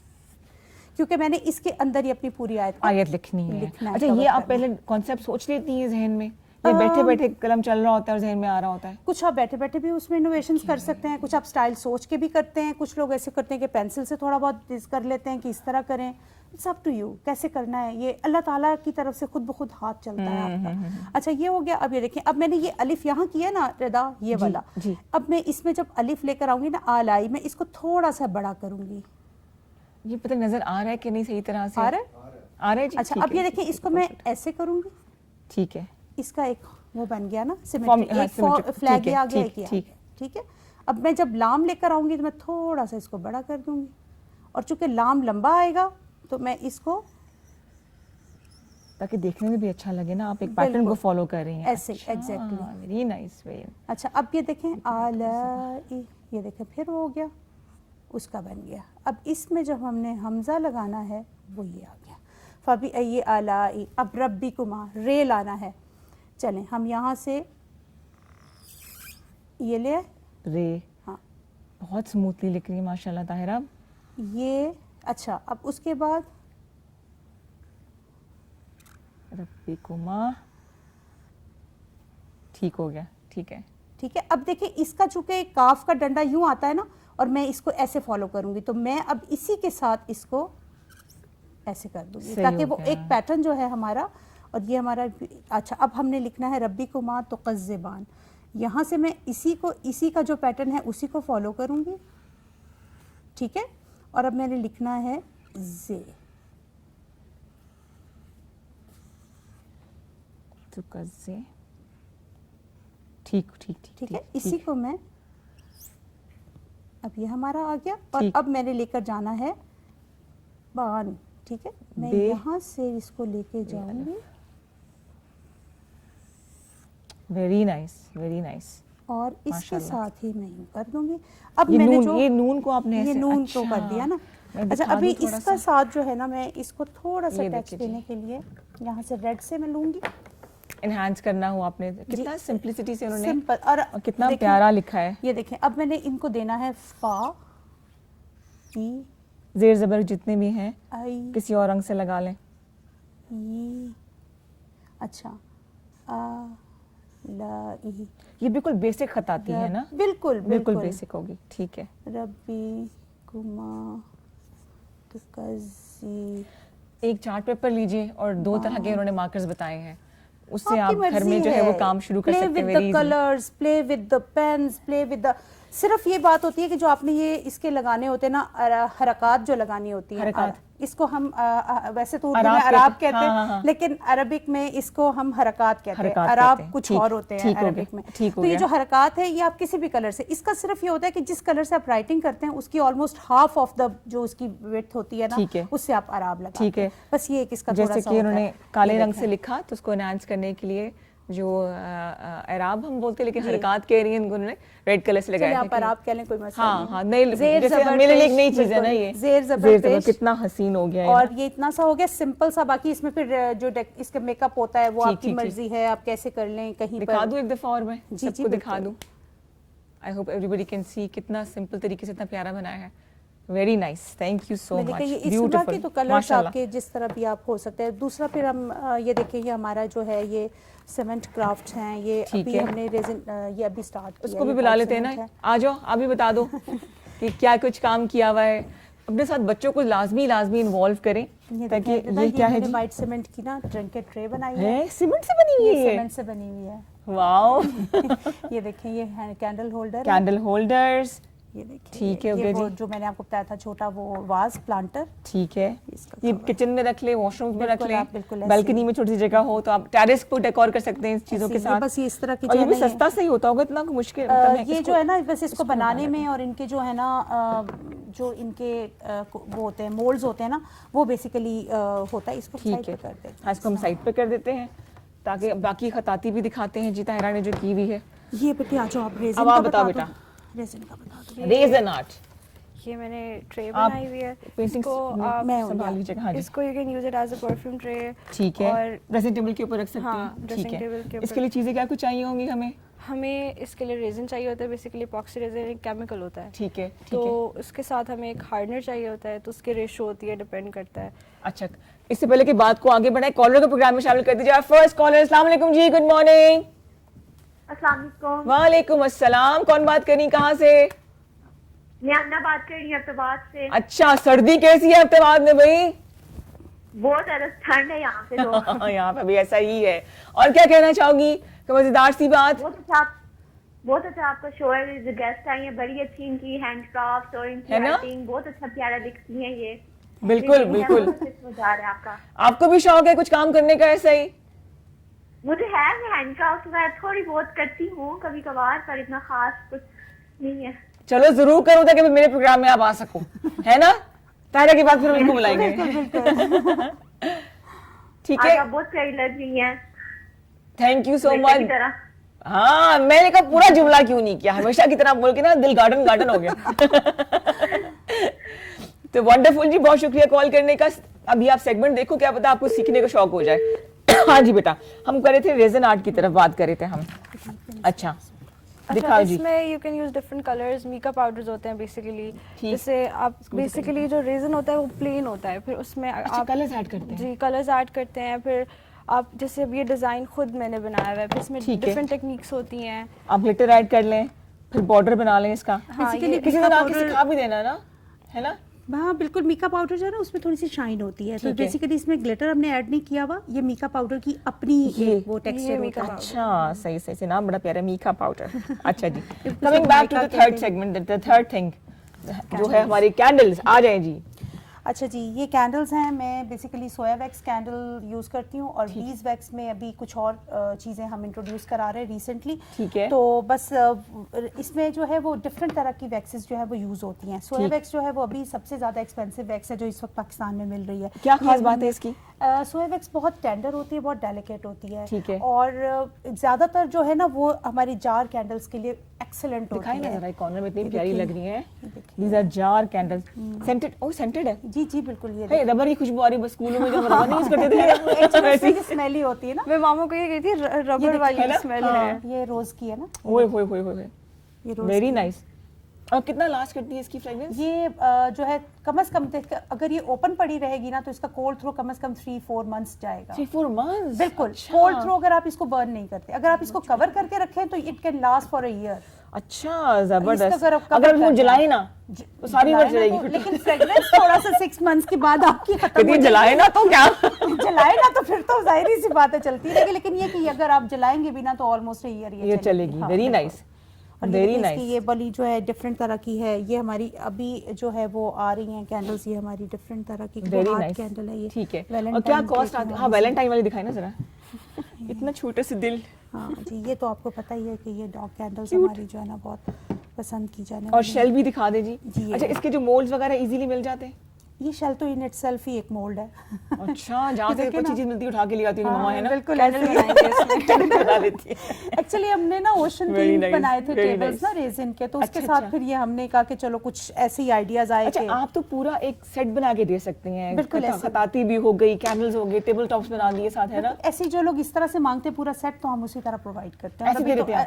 क्योंकि मैंने इसके अंदर ही अपनी पूरी आयत लिखनी है। अच्छा, ये आप पहले कॉन्सेप्ट सोच लेती हैं जहन में, ये बैठे बैठे कलम चल रहा होता है और जहन में आ रहा होता है? कुछ आप बैठे बैठे भी उसमें इनोवेशंस कर सकते हैं, कुछ आप स्टाइल सोच के भी करते हैं, कुछ लोग ऐसे करते हैं कि पेंसिल से थोड़ा बहुत कर लेते हैं कि इस तरह करें। इट्स अप टू यू कैसे करना है, ये अल्लाह ताला की तरफ से खुद ब खुद हाथ चलता है आपका। अच्छा, ये हो गया। अब ये देखें, अब मैंने ये अलिफ यहाँ किया ना रिदा, ये वाला। अब मैं इसमें जब अलिफ लेकर आऊंगी ना, आलाई, मैं इसको थोड़ा सा बड़ा करूंगी। ये पता नजर आ रहा है कि नहीं सही तरह से? आ रहा है जी। अच्छा, अब ये देखें, इसको मैं ऐसे करूंगी, ठीक है? इसका एक वो बन गया ना, सिमेट्रिक फ्लैग आ गया, ठीक है? अब मैं जब लाम लेकर आऊंगी तो मैं थोड़ा सा इसको बड़ा कर दूंगी, और चूंकि लाम लंबा आएगा तो मैं इसको, ताकि देखने में भी अच्छा लगे ना, आप एक पैटर्न को फॉलो कर रही हैं। ऐसे एग्जैक्टली, वेरी नाइस, वेरी। अच्छा, अब ये देखें आलाई, ये देखें फिर वो हो गया, उसका बन गया। अब इसमें जब हमने हमजा लगाना है वो ये आ गया, फबी अय्यि आलाई। अब रब्बिकुमा रे लाना है, चलें हम यहाँ से ये ले रे। हाँ, बहुत स्मूथली लिख रही है माशाल्लाह ताहिरा। ये अच्छा, अब उसके बाद रब्बिकुमा, ठीक हो गया, ठीक है। अब देखिए, इसका चूंकि काफ का डंडा यूं आता है ना, और मैं इसको ऐसे फॉलो करूंगी, तो मैं अब इसी के साथ इसको ऐसे कर दूंगी, ताकि वो एक पैटर्न जो है हमारा, और ये हमारा। अच्छा, अब हमने लिखना है रब्बिकुमा तुकज़्ज़िबान। यहाँ से मैं इसी का जो पैटर्न है उसी को फॉलो करूंगी, ठीक है? और अब मैंने लिखना है जे, तुकज़्ज़े, ठीक है? इसी को मैं, अब ये हमारा आ गया, और अब मैंने लेकर जाना है बान, ठीक है? मैं यहाँ से इसको लेके जाऊंगी। Very nice, very nice. और इसके साथ ही मैं यूं कर दूंगी। अब ये मैंने ये नून को आपने ऐसे, ये नून को कर दिया ना। अच्छा, अभी इसका साथ जो है ना, मैं इसको थोड़ा सा टच देने के लिए यहाँ से रेड से मैं लूंगी, एनहांस करना हो आपने। कितना सिंपलिसिटी से उन्होंने, सिंपल, और कितना प्यारा लिखा है। ये देखें, अब मैंने इनको देना है फा, ई, जेर जबर जितने भी हैं किसी और रंग से लगा लें। अच्छा, आ, ला, ई। ये बिल्कुल बेसिक खत आती है ना? बिल्कुल बेसिक होगी, ठीक है। रब्बिकुमा तुकज़्ज़ी। एक चार्ट पेपर लीजिए और 2 तरह के उन्होंने मार्कर्स बताए हैं, उससे आप घर में जो है वो काम शुरू कर सकते हैं। Play with the colours, play with the pens, play with the, सिर्फ ये बात होती है कि जो आपने ये इसके लगाने होते हैं ना, हरकत जो लगानी होती है, इसको हम वैसे तो उर्दू में अराब कहते हैं, लेकिन अरबिक में इसको हम हरकत कहते हैं। अराब कुछ और होते हैं अरबिक में। तो ये जो हरकत है, ये आप किसी भी कलर से, इसका सिर्फ ये होता है कि जिस कलर से आप राइटिंग करते हैं उसकी ऑलमोस्ट हाफ ऑफ द जो उसकी विड्थ होती है ना, उससे आप अराब लगाते हैं। बस ये इसका जैसे कि उन्होंने काले रंग से लिखा, तो उसको एनहांस करने के लिए जो एराब हम बोलते हैं, लेकिन हरकत कह रही हैं उन्होंने रेड कलर से लगाया आप आप कह लें कोई मसला हाँ हाँ नहीं, जैसे मेरे लिए एक नई चीज है ना ये ज़ेर ज़बर कितना हसीन हो गया और ये इतना सा हो गया सिंपल सा। बाकी इसमें फिर जो इसका मेकअप होता है वो आपकी मर्जी है, आप कैसे कर लें। कहीं दिखा दूं एक दफा और मैं सबको दिखा दूं। I hope everybody can see कितना सिंपल तरीके से इतना प्यारा बनाया है। Very nice, thank you so much. Beautiful की तो कलर्स आपके जिस तरह भी आप हो सकते हैं। दूसरा फिर हम ये देखिए ये हमारा जो है ये सीमेंट क्राफ्ट हैं, ये अभी हमने रेजिन ये अभी स्टार्ट किया। उसको भी बुला लेते हैं ना, आ जाओ आप भी बता दो कि क्या कुछ काम किया हुआ है। अपने साथ बच्चों को लाजमी इन्वॉल्व करें ताकि ये क्या है जी, वाइट सीमेंट की ना ट्रिंकेट ट्रे बनाई है, सीमेंट से बनी हुई है, सीमेंट से बनी हुई है। वाओ ये देखें ये कैंडल होल्डर, कैंडल होल्डर्स, ये देखिए ठीक है, ये वो जो मैंने आपको बताया था छोटा वो वाज प्लांटर, ठीक है। ये किचन में रख ले, वॉशरूम में रख ले, बालकनी में छोटी सी जगह हो तो आप टेरेस को डेकोर कर सकते हैं इस चीजों के साथ। बस ये इस तरह की और ये भी सस्ता सही होता होगा, इतना मुश्किल ये जो है ना बस इसको बनाने में और इनके जो है ना जो इनके वो होते हैं मोल्ड्स होते हैं ना वो बेसिकली होता है। इसको साइड पे कर देते हैं। हाँ इसको हम साइड पे कर देते हैं ताकि बाकी खताती भी दिखाते हैं जी ताहिरा ने जो की हुई है। ये बेटे आ जाओ आप रेज़िन अब आप बताओ बेटा, रेज़िन का बता दो। रेज़िन आर्ट ये मैंने ट्रे बनाई हुई है, इसको आप संभाल लीजिएगा। हाँ जी, इसको you can use it as a perfume tray, ठीक है, और ड्रेसिंग टेबल के ऊपर रख सकते हैं। हाँ, ड्रेसिंग टेबल के ऊपर। इसके लिए चीजें क्या कुछ चाहिए होंगी हमें? हमें इसके लिए रेजिन चाहिए होता है, बेसिकली एपॉक्सी रेजिन एक केमिकल होता है, ठीक है, तो उसके साथ हमें एक हार्डनर चाहिए होता है, तो उसकी रेशो होती है, डिपेंड करता है। अच्छा, इससे पहले की बात को आगे बढ़ाए, कॉलर को प्रोग्राम में शामिल कर दीजिए। फर्स्ट कॉलर, अस्सलाम वालेकुम जी, गुड मॉर्निंग। अस्सलाम वालेकुम। वालेकुम अस्सलाम, कौन बात कर रही, कहाँ से? मैं अन्ना बात कर रही हूँ अब्ताबाद से। अच्छा, सर्दी कैसी है अब्ताबाद में भाई? बहुत ज्यादा ठंड है यहाँ पे तो। यहाँ पे भी ऐसा ही है। और क्या कहना चाहोगी, मजेदार सी बात? बहुत अच्छा आपका शो है, गेस्ट आई है, बड़ी अच्छी इनकी हैंडक्राफ्ट और इनकी राइटिंग बहुत अच्छा प्यारा दिखती है ये। बिल्कुल बिल्कुल। आपका आपको भी शौक है कुछ काम करने का ऐसा ही? मुझे है, मैं हैंडक्राफ्ट वगैरह थोड़ी बहुत करती हूँ कभी कभार, पर इतना खास कुछ नहीं है। चलो जरूर करो ताकि मेरे प्रोग्राम में आप आ सको, है ना? ताहिरा की बात फिर उनको बुलाएंगे। ठीक है, आप बहुत प्यारी लग रही हैं। Thank you so much. हाँ, मैंने कहा पूरा जुमला क्यों नहीं किया, हमेशा की तरह बोल के ना दिल गार्डन गार्डन हो गया। तो वंडरफुल जी, बहुत शुक्रिया कॉल करने का। अभी आप सेगमेंट देखो, क्या पता आपको सीखने का शौक हो जाए। हाँ जी बेटा, हम कर रहे थे रेज़न आर्ट की तरफ बात कर रहे थे हम। अच्छा दिखाओ जी। इसमें you can use different colours, makeup powders होते हैं बेसिकली। जैसे आप बेसिकली जो रेज़न होता है वो प्लेन होता है, फिर उसमें आप कलर्स ऐड करते हैं। जी, कलर्स ऐड करते हैं। फिर आप जैसे अब ये डिजाइन खुद मैंने बनाया हुआ है, फिर इसमें डिफरेंट टेक्निक्स होती हैं। आप ग्लिटर ऐड कर लें, फिर बॉर्डर बना लें इसका। बेसिकली किसी दिन आके सिखा भी देना ना, है ना? हाँ बिल्कुल, मीका पाउडर जो है ना उसमें थोड़ी सी शाइन होती है, तो बेसिकली इसमें ग्लिटर हमने ऐड नहीं किया हुआ, ये मीका पाउडर की अपनी वो टेक्सचर होता है। अच्छा, सही सही से नाम बड़ा प्यारा, मीका पाउडर। अच्छा जी, coming back to the third segment, the third thing जो है हमारी कैंडल्स, आ जाए जी। अच्छा जी, ये कैंडल्स हैं, मैं बेसिकली सोया वैक्स कैंडल यूज़ करती हूँ और बीज वैक्स में अभी कुछ और चीज़ें हम इंट्रोड्यूस करा रहे हैं रिसेंटली। ठीक है, तो बस इसमें जो है वो डिफरेंट तरह की वैक्सेस जो है वो यूज़ होती हैं। सोया वैक्स जो है वो अभी सबसे ज़्यादा एक्सपेंसिव वैक्स है जो इस वक्त पाकिस्तान में मिल रही है। क्या खास बात है इसकी? सोया वैक्स बहुत टेंडर होती है, बहुत डेलिकेट होती है। ठीक है, और ज़्यादातर जो है ना वो हमारी जार कैंडल्स के लिए एक्सेलेंट होती है। दिखाई ना जरा, कॉर्नर में इतनी प्यारी लग रही है। These are jar candles, scented. Oh scented है। जी जी बिल्कुल, ये रबर की खुशबू आ रही है, स्कूलों में जब रबर यूज करते थे वैसी स्मेली होती है ना। मैं मामा को ये कहती है रबर वाली स्मेल है। ये रोज की है ना। ओए होए होए होए, ये रोज वेरी नाइस। और कितना लास्ट करती है इसकी फ्रेग्रेंस? ये जो है कम से कम अगर ये ओपन पड़ी रहेगी ना तो इसका कोल्ड थ्रो कम से कम 3-4 मंथ्स जाएगा। 3-4 मंथ्स? बिल्कुल, कोल्ड थ्रो अगर आप इसको बर्न नहीं करते, अगर आप इसको कवर करके रखें तो it can last for a year. अच्छा, जबरदस्त। अगर वो जलाए ना तो सारी उम्र चलेगी। लेकिन फ्रेग्रेंस थोड़ा सा 6 मंथ्स के बाद आपकी खत्म हो जलाए ना तो क्या जलाए ना तो फिर तो जाहिर सी बात है चलती रहेगी, लेकिन ये कि अगर आप जलाएंगे भी ना तो ऑलमोस्ट ईयर ये चलेगी। Very nice, very nice. ये वाली जो है डिफरेंट तरह की है, ये हमारी अभी जो है वो आ रही हैं कैंडल्स, ये हमारी डिफरेंट तरह की कैंडल है ये। ठीक है, और क्या कॉस्ट आती है? हाँ, वैलेंटाइन वाली दिखाई ना जरा, इतना छोटे से दिल। हाँ जी, ये तो आपको पता ही है कि ये डॉग कैंडल्स हमारी जो है ना बहुत पसंद की जाने और शेल भी दिखा दे जी। अच्छा, इसके जो मोल्ड्स वगैरह इजीली मिल जाते हैं? ये शेल तो इन इटसेल्फ ही एक मोल्ड है। अच्छा, जहाँ से कोई चीज मिलती है उठा के ले आती है मम्मा, है ना? बिल्कुल बना लेती है। एक्चुअली हमने ना ओशन थीम बनाए थे टेबल्स ना रेजिन के, तो उसके साथ फिर ये हमने कहा कि चलो कुछ ऐसे ही आइडियाज आए। अच्छा, आप तो पूरा एक सेट बना के दे सकती हैं। बिल्कुल, खताती भी हो गई, कैंडल्स हो गए, टेबल टॉप्स बना दिए साथ, है ना? ऐसे जो लोग इस तरह से मांगते पूरा सेट, तो हम उसी तरह प्रोवाइड करते हैं।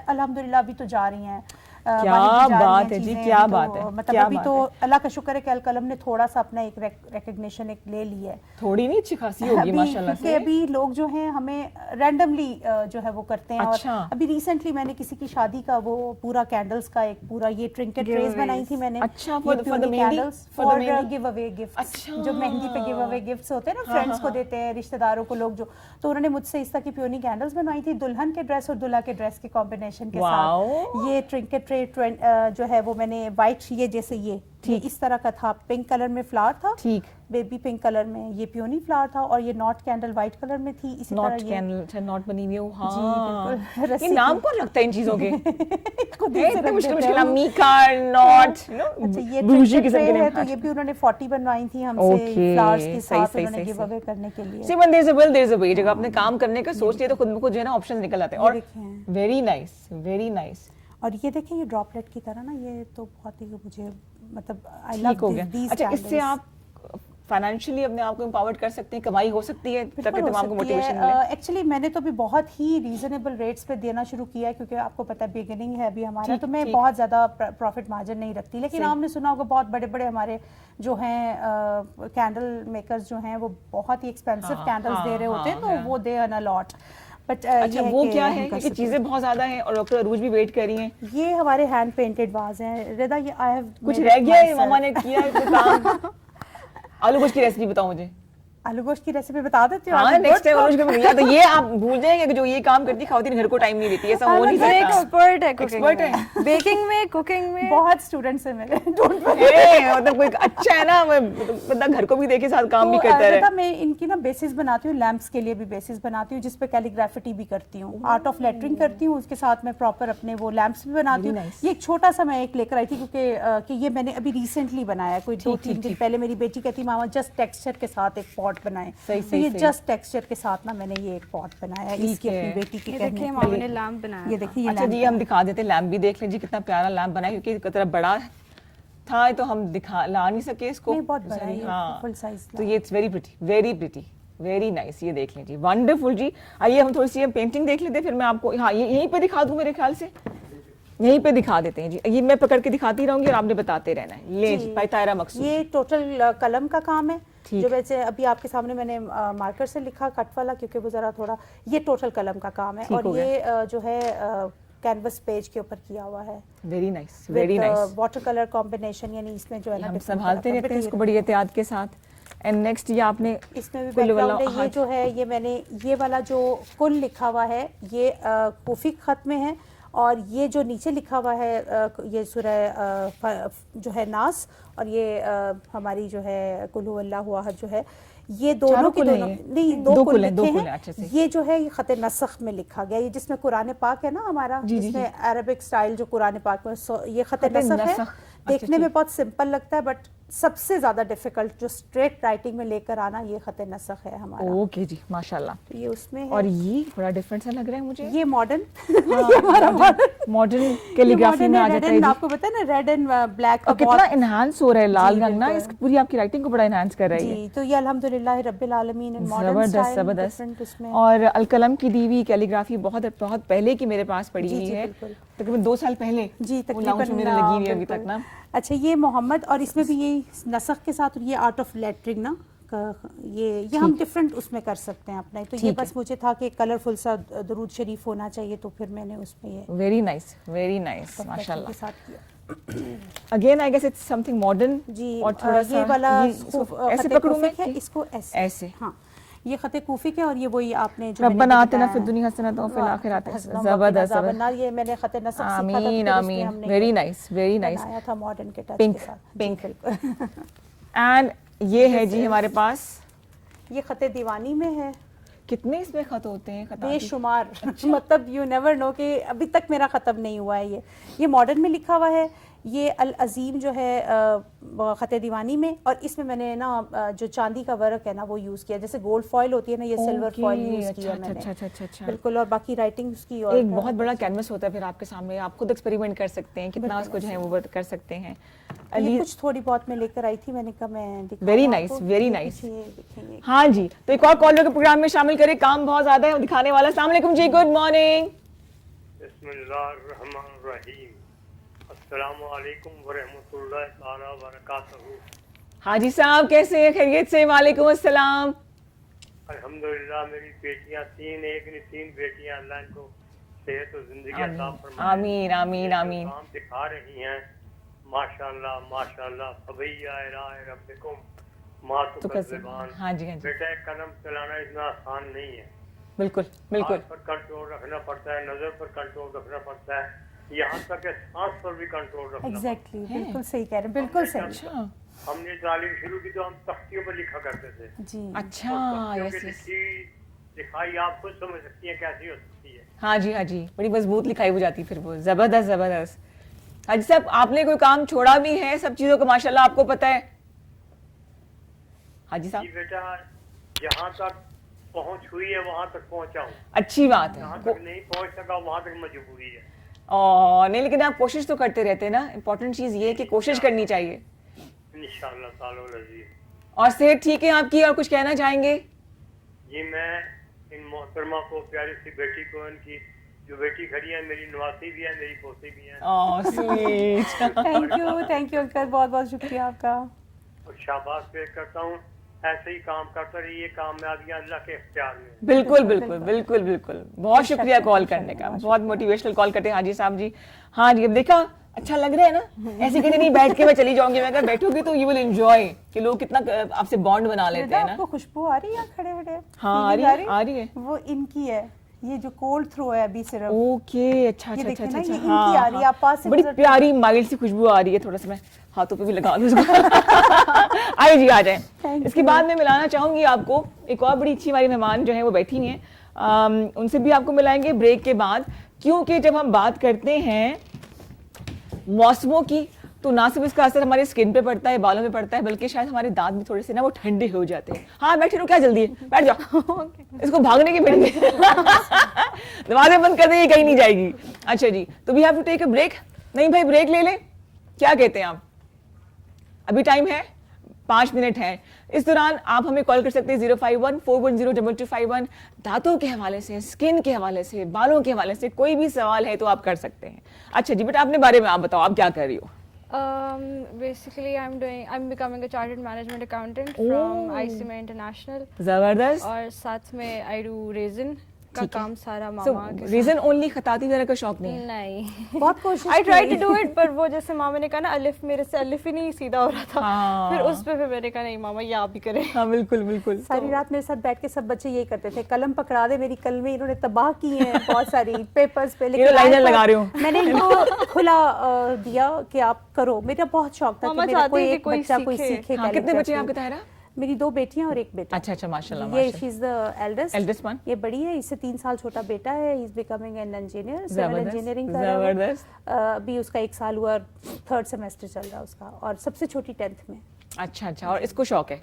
अल्हम्दुलिल्लाह अभी तो जा रही हैं। क्या बात है जी, क्या बात है। मतलब अभी तो अल्लाह का शुक्र है कि अल-कलम ने थोड़ा सा अपना एक रिकग्निशन एक ले ली है, थोड़ी नहीं, अच्छी खासी होगी माशाल्लाह से। अभी लोग जो हैं हमें रैंडमली जो है वो करते हैं। अच्छा। और अभी रिसेंटली मैंने किसी की शादी का वो पूरा कैंडल्स का एक पूरा ये ट्रिंकेट ट्रेस बनाई थी मैंने। अच्छा, for the candles, for give away gifts. अच्छा, जो मेहंदी पे गिव अवे गिफ्ट्स होते हैं ना, फ्रेंड्स को देते हैं, रिश्तेदारों को लोग जो, तो उन्होंने मुझसे इस तरह की प्योनी कैंडल्स बनवाई थी, दुल्हन के ड्रेस और दूल्हा के ड्रेस के कॉम्बिनेशन के साथ। ये ट्रिंकेट ट्रे जो है वो मैंने वाइट, ये जैसे ये इस तरह का था, पिंक कलर में फ्लावर था, ठीक, बेबी पिंक कलर में ये पियोनी फ्लावर था, और ये नॉट कैंडल व्हाइट कलर में थी। इसी तरह ये कैंडल नॉट बनी हुई है। हाँ जी बिल्कुल। ये नाम कौन रखता है इन चीजों के? खुद ही से मुश्किल मीका नॉट, अच्छा ये बूजी किस्म के है, तो ये भी उन्होंने 40 बनवाई थी हमसे फ्लावर्स के साथ, उन्होंने गिव अवे करने के लिए। See when there is a will there is a way. जब आपने काम करने का सोच लिया तो खुद में खुद जो है ना ऑप्शंस निकल आते हैं। और वेरी नाइस, वेरी नाइस। और ये देखें, ये ड्रॉपलेट की तरह ना, ये तो बहुत ही मुझे मतलब आई लव दिस। अच्छा, इससे आप फाइनेंशियली अपने आप को एम्पावर्ड कर सकते हैं, कमाई हो सकती है, ताकि तमाम को मोटिवेशन मिले। एक्चुअली मैंने तो भी बहुत ही रीजनेबल रेट्स पे देना शुरू किया है, क्योंकि आपको पता है बिगिनिंग है अभी हमारा, तो मैं बहुत ज्यादा प्रॉफिट मार्जिन नहीं रखती। लेकिन आपने सुना होगा बहुत बड़े बड़े हमारे जो हैं कैंडल मेकर्स जो हैं वो बहुत ही एक्सपेंसिव कैंडल्स दे रहे होते हैं, तो वो दे अ लॉट। अच्छा, वो क्या है? क्योंकि चीजें बहुत ज्यादा हैं और डॉक्टर अरूज भी वेट कर रही हैं। ये हमारे हैंड पेंटेड वाज हैं रिदा, ये आई हैव कुछ रह गया है, मामा ने किया है कोई काम। आलू गोश्त की रेसिपी बताओ मुझे। आलू गोश्त की रेसिपी बता देती हूँ। हाँ, नेक्स्ट टाइम आलू गोश्त या तो ये आप भूल जाएंगे कि जो ये काम करती है खातिर घर को टाइम नहीं देती, ऐसा हो नहीं सकता। एक्सपर्ट है कुकिंग में, बेकिंग में, कुकिंग में बहुत स्टूडेंट्स हैं मेरे। डोंट मतलब कोई अच्छा है ना, बंदा घर को भी देखे साथ काम भी करता रहे। मैं इनकी ना बेसिस बनाती हूँ, लैंप्स के लिए भी बेसिस बनाती हूँ, जिसपे कैलीग्राफिटी भी करती हूँ, आर्ट ऑफ लेटरिंग करती हूँ, उसके साथ मैं प्रॉपर अपने वो लैंप्स भी बनाती हूँ। ये एक छोटा सा मैं एक लेकर आई थी, क्योंकि ये मैंने अभी रिसेंटली बनाया, कोई 2-3 दिन पहले। मेरी बेटी कहती मामा जस्ट टेक्सचर के साथ एक पॉट बनाए, तो ये जस्ट टेक्सचर के साथ ना मैंने ये एक पॉट बनाया है इसकी अपनी बेटी के कहने के लिए। लैंप बनाया, ये देखिए, ये अच्छा जी, हम दिखा देते हैं लैंप भी, देख लीजिए कितना प्यारा लैंप बना है, क्योंकि कितना बड़ा था तो हम ला नहीं सके इसको। नहीं, बहुत बड़ा है, हाँ, फुल साइज। तो ये it's very pretty, very pretty, very nice. ये देख लीजिए, वंडरफुल जी। आइए हम थोड़ी सी पेंटिंग देख लेते हैं, फिर मैं आपको हाँ यहीं पे दिखा दूं, मेरे ख्याल से यहीं पे दिखा देते हैं जी। ये मैं पकड़ के दिखाती रहूंगी और आपने बताते रहना है। ले जी, तायरा मकसूद। ये टोटल कलम का काम है, जो वैसे अभी आपके सामने मैंने मार्कर से लिखा कट वाला, क्योंकि वो जरा थोड़ा, ये टोटल कलम का काम है। और ये जो है कैनवस पेज के ऊपर किया हुआ है। Very nice, very nice. Water colour combination, यानी इसमें जो है ना हम संभालते रहते हैं इसको बड़ी एहतियात के साथ। एंड नेक्स्ट ये आपने इसमें भी बैकग्राउंड है, ये जो है ये मैंने ये वाला जो कुल लिखा हुआ है ये कूफी खत में है, और ये जो नीचे लिखा हुआ है ये सूरह जो है नास, और ये हमारी जो है कुल हु अल्लाहु अहद जो है, ये दोनों के दोनों नहीं, दो कुल लिखे हैं। ये जो है ये खत नसख में लिखा गया, ये जिसमें कुरान पाक है ना हमारा, जिसमें अरबिक स्टाइल जो कुरान पाक में, ये खत नसख है। देखने में बहुत सिंपल लगता है, बट सबसे ज्यादा डिफिकल्ट जो स्ट्रेट राइटिंग में लेकर आना, ये खत नसख है हमारा। ओके जी, माशाल्लाह। तो ये उसमें है। और ये बड़ा डिफरेंट सा लग रहा है मुझे। ये मॉडर्न मॉडर्न कैलीग्राफी में आ जाता है। आपको पता है ना, रेड एंड ब्लैक और कितना एनहांस हो रहा है लाल रंग ना, इस पूरी आपकी राइटिंग को बड़ा एनहांस कर रही है। तो ये अल्हम्दुलिल्लाह रब्बिल आलमीन इन मॉडर्न स्टाइल, जबरदस्त। और अलकलम की दी हुई कैलीग्राफी बहुत बहुत पहले की मेरे पास पड़ी हुई है, तकरीबन 2 साल पहले जी, तकरीबन मेरे लगी हुई है अभी तक ना। अच्छा, ये मोहम्मद, और इसमें भी ये नसख के साथ ये आर्ट ऑफ लेटरिंग ना, ये हम डिफरेंट उसमें कर सकते हैं अपना। तो ये बस मुझे था कि कलरफुल सा दरूद शरीफ होना चाहिए, तो फिर मैंने उसमें ये वेरी नाइस माशाल्लाह। Again I guess it's something modern जी। और थोड़ा सा ये वाला ऐसे पकड़ूं मैं, इसको ऐसे। हाँ, ये खते कूफी के, और ये वही आपने जो रब्बना आतिना फिद दुनिया हसनतन व फिल आखिरति हसनतन। जबरदस्त। ये मैंने खते नसख सीखा था, आमीन आमीन। वेरी नाइस बनाया था मॉडर्न के टच के साथ। पिंक। एंड ये है जी हमारे पास, ये खते दीवानी में है। कितने इसमें खत होते हैं? बेशुमार। मतलब यू नेवर नो कि अभी तक मेरा खत्म नहीं हुआ है। ये मॉडर्न में लिखा हुआ है, ये अल अजीम जो है ख़त दीवानी में, और इसमें मैंने ना जो चांदी का वर्क है ना वो यूज़ किया, जैसे गोल्ड फॉइल होती है ना, ये सिल्वर फॉइल यूज़ किया मैंने। अच्छा। बिल्कुल, और बाकी राइटिंग उसकी और एक बहुत बड़ा कैनवस होता है फिर आपके सामने, आप खुद एक्सपेरिमेंट कर सकते हैं, कितना उसको जो है वो कर सकते हैं। ये कुछ थोड़ी बहुत मैं लेकर आई थी, मैंने कहा मैं दिखाऊं वेरी नाइस, आपको। वेरी ये नाइस। कुछ ये देखेंगे। हाँ जी, तो एक और कॉलर के प्रोग्राम में शामिल करें, काम बहुत ज्यादा है दिखाने वाला। अस्सलाम वालेकुम जी, गुड मॉर्निंग। बिस्मिल्लाहिर्रहमानिर्रहीम, अस्सलामु अलैकुम व रहमतुल्लाहि ताला व बरकातहू। हाजी साहब कैसे हैं, खैरियत से? वालेकुम अस्सलाम। अल्हम्दुलिल्लाह, मेरी बेटियां तीन बेटियां, अल्लाह इनको सेहत और जिंदगी अता फरमाए। आमीन आमीन आमीन। काम दिखा रही हैं माशाल्लाह माशाल्लाह। फबैया राय रब्बिकुम मा तुकज़्ज़िबान। हाँ जी हाँ जी, बेटा कलम चलाना इतना आसान नहीं है। बिल्कुल बिल्कुल। हाथ पर कंट्रोल रखना पड़ता है, नजर पर कंट्रोल रखना पड़ता है, यहाँ तक कि सांस पर भी कंट्रोल रखना पड़ता एग्जैक्टली, बिल्कुल सही कह रहे हैं, बिल्कुल सही। अच्छा है। हमने तालीम शुरू की तो हम तख्तियों पर लिखा करते थे। जी अच्छा, तख्तियों यस की यस। लिखाई आप खुद समझ सकती हैं कैसी हो सकती है। हाँ जी, बड़ी मजबूत लिखाई हो जाती फिर वो, जबरदस्त जबरदस्त। हाजी साहब, आपने कोई काम छोड़ा भी है सब चीजों का माशाल्लाह आपको पता है? हाजी जी साहब, बेटा, जहाँ तक पहुँच हुई है वहाँ तक पहुँचा हूँ, अच्छी बात है। जहाँ तक नहीं पहुँच सका वहाँ तक मजबूरी है। और नहीं, लेकिन आप कोशिश तो करते रहते हैं ना। इम्पोर्टेंट चीज ये है कि कोशिश करनी चाहिए। इंशाअल्लाह ताला अज़ीज़। और सेहत ठीक है आपकी? और कुछ कहना चाहेंगे? जी, मैं इन मोहतरमा को, प्यारी सी बेटी को, इनकी जो बेटी खड़ी है मेरी नवासी भी है, मेरी पोती भी है, oh sweet. Thank you uncle, बहुत बहुत शुक्रिया आपका। और शाबाश पेश करता हूँ। ऐसे ही काम करता रहिए, कामयाबियां अल्लाह के इख्तियार में। बिल्कुल बिल्कुल बिल्कुल बिल्कुल। बहुत शुक्रिया कॉल करने का, बहुत मोटिवेशनल कॉल करते हैं हाजी साहब जी। हाँ जी, अब देखा अच्छा लग रहा है ना, ऐसे कहते नहीं बैठ के मैं चली जाऊंगी, मैं अगर बैठोगी तो यू विल एंजॉय कि लोग कितना आपसे बॉन्ड बना लेते हैं ना। आपको खुशबू आ रही है खड़े खड़े? हाँ आ रही है। वो इनकी है, ये जो कोल्ड थ्रो है अभी सिर्फ। ओके, अच्छा ये अच्छा देखिए अच्छा ना, अच्छा। ये इनकी आ रही है, आप पास से बड़ी गुजरते- प्यारी माइल्ड सी खुशबू आ रही है, थोड़ा सा मैं हाथों पे भी लगा लूं उसको। आइए जी, आ जाए। इसके बाद मैं मिलाना चाहूंगी आपको एक और बड़ी अच्छी हमारी मेहमान जो है वो बैठी हैं, उनसे भी आपको मिलाएंगे ब्रेक के बाद, क्योंकि जब हम बात करते हैं मौसमों की तो ना सिर्फ इसका असर हमारे स्किन पे पड़ता है, बालों पे पड़ता है, बल्कि शायद हमारे दांत भी थोड़े से ना वो ठंडे हो जाते हैं। हाँ बैठे रहो, क्या जल्दी है, बैठ जाओ। इसको भागने की बेटी दरवाजे बंद कर देंगे, कहीं नहीं जाएगी। अच्छा जी, तो we have to take a break. नहीं भाई, ब्रेक ले ले, क्या कहते हैं आप? अभी टाइम है 5 मिनट है। इस दौरान आप हमें कॉल कर सकते हैं 051-410-2251। दांतों के हवाले से, स्किन के हवाले से, बालों के हवाले से कोई भी सवाल है तो आप कर सकते हैं। अच्छा जी, बेटा अपने बारे में आप बताओ, आप क्या कर रही हो? Basically, I'm becoming a chartered management accountant from ICMA International. जबरदस्त। और साथ में I do resin का काम सारा So, मामा के रीजन ओनली खताती वगैरह का शौक नहीं है? नहीं, बहुत कोशिश I tried की। to do it, पर वो जैसे मामा ने कहा ना, अलिफ मेरे से अलिफ ही नहीं सीधा हो रहा था। हाँ। फिर उस पे फिर मैंने कहा नहीं मामा, ये आप ही करें। हाँ बिल्कुल बिल्कुल। सारी रात मेरे साथ बैठ के सब बच्चे यही करते थे, कलम पकड़ा दे, मेरी कलमें इन्होंने तबाह की हैं बहुत सारी पेपर्स पे। ये लाइनर iPad लगा रहे हो। मैंने इनको खुला दिया कि आप करो। मेरा बहुत शौक था मामा कि मेरा चाहती कोई थी एक कोई बच्चा कोई सीखे। सीखे। हाँ, कितने बच्चे हैं आपके ताहिरा? मेरी 2 बेटियां और 1 बेटा। अच्छा अच्छा, माशाल्लाह ये माशाल्लाह। She is the eldest. Eldest one? ये बड़ी है, इससे 3 साल छोटा बेटा है। He is becoming an engineer, civil जबरदस्त, इंजीनियरिंग कर रहा है। जबरदस्त। अभी उसका 1 साल हुआ, 3rd सेमेस्टर चल रहा है उसका, और सबसे छोटी 10th में। अच्छा अच्छा, और इसको शौक है?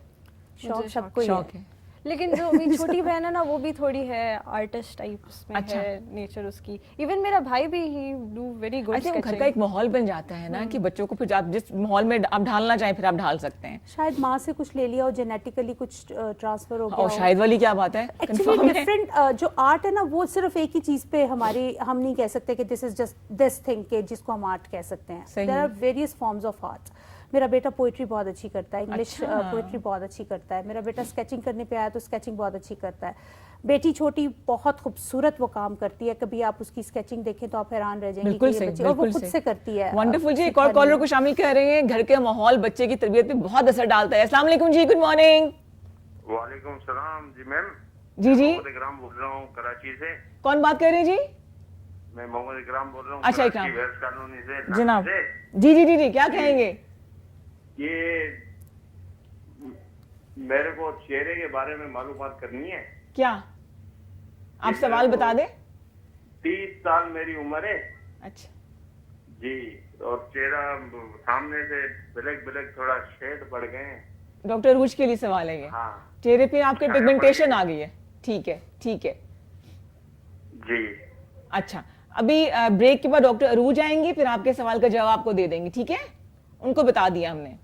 शौक मुझे सबको ही शौक है। है। लेकिन जो मेरी छोटी बहन है ना, वो भी थोड़ी है आर्टिस्ट टाइप में अच्छा। है नेचर उसकी। इवन मेरा भाई भी ही डू वेरी गुड अच्छा, वो घर का एक माहौल बन जाता है ना कि बच्चों को फिर आप जिस माहौल में आप ढालना चाहें फिर आप ढाल सकते हैं। शायद माँ से कुछ ले लिया हो, जेनेटिकली कुछ ट्रांसफर हो गया और हो। शायद वाली क्या बात है, एक्चुअली confirm है। डिफरेंट जो आर्ट है ना, वो सिर्फ एक ही चीज पे हमारी, हम नहीं कह सकते कि this is just this thing के जिसको हम आर्ट कह सकते हैं। सही देयर है। Are various forms of art. मेरा बेटा पोइट्री बहुत अच्छी करता है, इंग्लिश अच्छा। पोइट्री बहुत अच्छी करता है। मेरा बेटा स्केचिंग करने पे आया तो स्केचिंग बहुत अच्छी करता है। बेटी छोटी बहुत खूबसूरत वो काम करती है, कभी आप उसकी स्केचिंग देखें तो आप हैरान रह जाएंगे बिल्कुल कि ये सही, बच्ची, और वो बिल्कुल खुद सही। से करती है। वंडरफुल जी, एक और सिखाने कॉलर में। को शामिल कर रहे हैं। घर के माहौल बच्चे की तरबियत पे बहुत असर डालता है। अस्सलाम वालेकुम जी, गुड मॉर्निंग। वालेकुम सलाम जी मैम। जी जी, मोहम्मद इकराम बोल रहा हूँ कराची से। कौन बात कर रहे हैं जी? मैं मोहम्मद इकराम बोल रहा हूँ अच्छा, कराची इकराम। वेस्ट कॉलोनी से। जनाब से। जी, क्या कहेंगे? ये मेरे को चेहरे के बारे में मालूमात करनी है। क्या आप सवाल बता दें? 30 साल मेरी उम्र है अच्छा जी। और चेहरा सामने से ब्लैक ब्लैक थोड़ा शेड पड़ गए हैं। डॉक्टर अरूज के लिए सवाल है ये। हाँ। चेहरे पे आपके पिगमेंटेशन आ गई है। ठीक है, ठीक है जी। अच्छा, अभी ब्रेक के बाद डॉक्टर अरूज आएंगे, फिर आपके सवाल का जवाब आपको दे देंगे, ठीक है? उनको बता दिया हमने,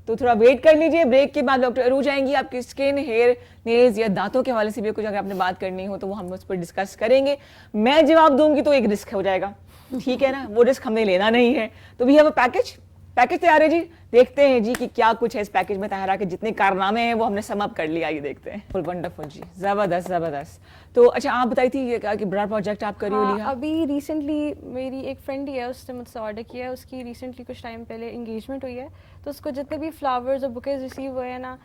तो थोड़ा वेट कर लीजिए। ब्रेक के बाद डॉक्टर अरूज आएंगी, आपकी स्किन, हेयर, नेल्स या दांतों के हवाले से भी कुछ अगर आपने बात करनी हो तो वो हम उस पर डिस्कस करेंगे। मैं जवाब दूंगी तो एक रिस्क हो जाएगा, ठीक है ना? वो रिस्क हमने लेना नहीं है। तो वी हैव अ पैकेज तैयार है जी। देखते हैं जी कि क्या कुछ है इस पैकेज में। ताहिरा के जितने कारनामे हैं वो हमने सम अप कर लिया, ये देखते हैं। वंडरफुल जी, जबरदस्त जबरदस्त। तो अच्छा, आप बताई थी कि बड़ा प्रोजेक्ट आप कर रही हो? हाँ, अभी रिसेंटली मेरी एक फ्रेंड ही है, उसने मुझसे ऑर्डर किया है। उसकी रिसेंटली कुछ टाइम पहले एंगेजमेंट हुई है, तो उसको जितने भी फ्लावर्स और बुकेज रिसीव हुए हैं ना,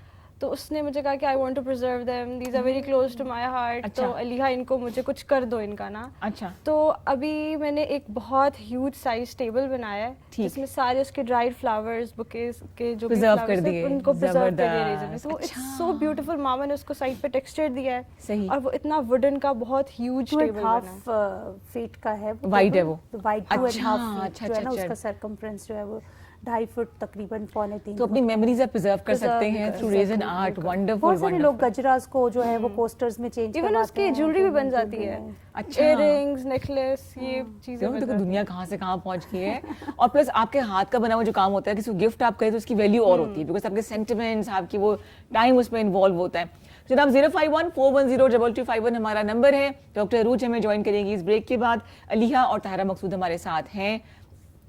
तो उसने मुझे कहा कि I want to preserve them, these are very close to my heart. अच्छा। तो अलीहा, इनको मुझे कुछ कर दो इनका ना। अच्छा। तो अभी मैंने एक बहुत ह्यूज साइज टेबल बनाया है, जिसमें सारे उसके ड्राइड फ्लावर्स, बुकेज के जो प्रिजर्व कर दिए, उनको प्रिजर्व कर दिए। तो अच्छा। It's so beautiful. मामा ने उसको साइड पे टेक्सचर दिया है, सही। और वो इतना वुडन का बहुत ह्यूज टेबल बना है। 2.5 फीट का है, वाइड है वो, वाइड 2.5 अच्छा, फीट जो है ना, अच्छा। उसका सरकमफ्रेंस जो है वो 2.5 फुट तकरीबन 2.25 तो अपनी मेमोरीज आप प्रिजर्व कर सकते हैं थ्रू रेजन आर्ट। वंडरफुल। बहुत सारे लोग गजरास को जो है वो कोस्टर्स में चेंज इवन उसकी ज्वेलरी भी बन जाती है। अच्छा। इयररिंग्स, नेकलेस, ये चीजें देखो दुनिया कहाँ से कहाँ पहुंच गई है। और प्लस आपके हाथ का बना हुआ जो काम होता है, किसी को गिफ्ट आप करें तो उसकी वैल्यू और होती है, बिकॉज आपके सेंटिमेंट्स, आपकी वो टाइम उसमें इन्वॉल्व होता है। जनाब 051-410-2251 हमारा नंबर है। डॉक्टर अरूज हमें ज्वाइन करेंगी इस ब्रेक के बाद। अलीहा और ताहिरा मकसूद हमारे साथ हैं।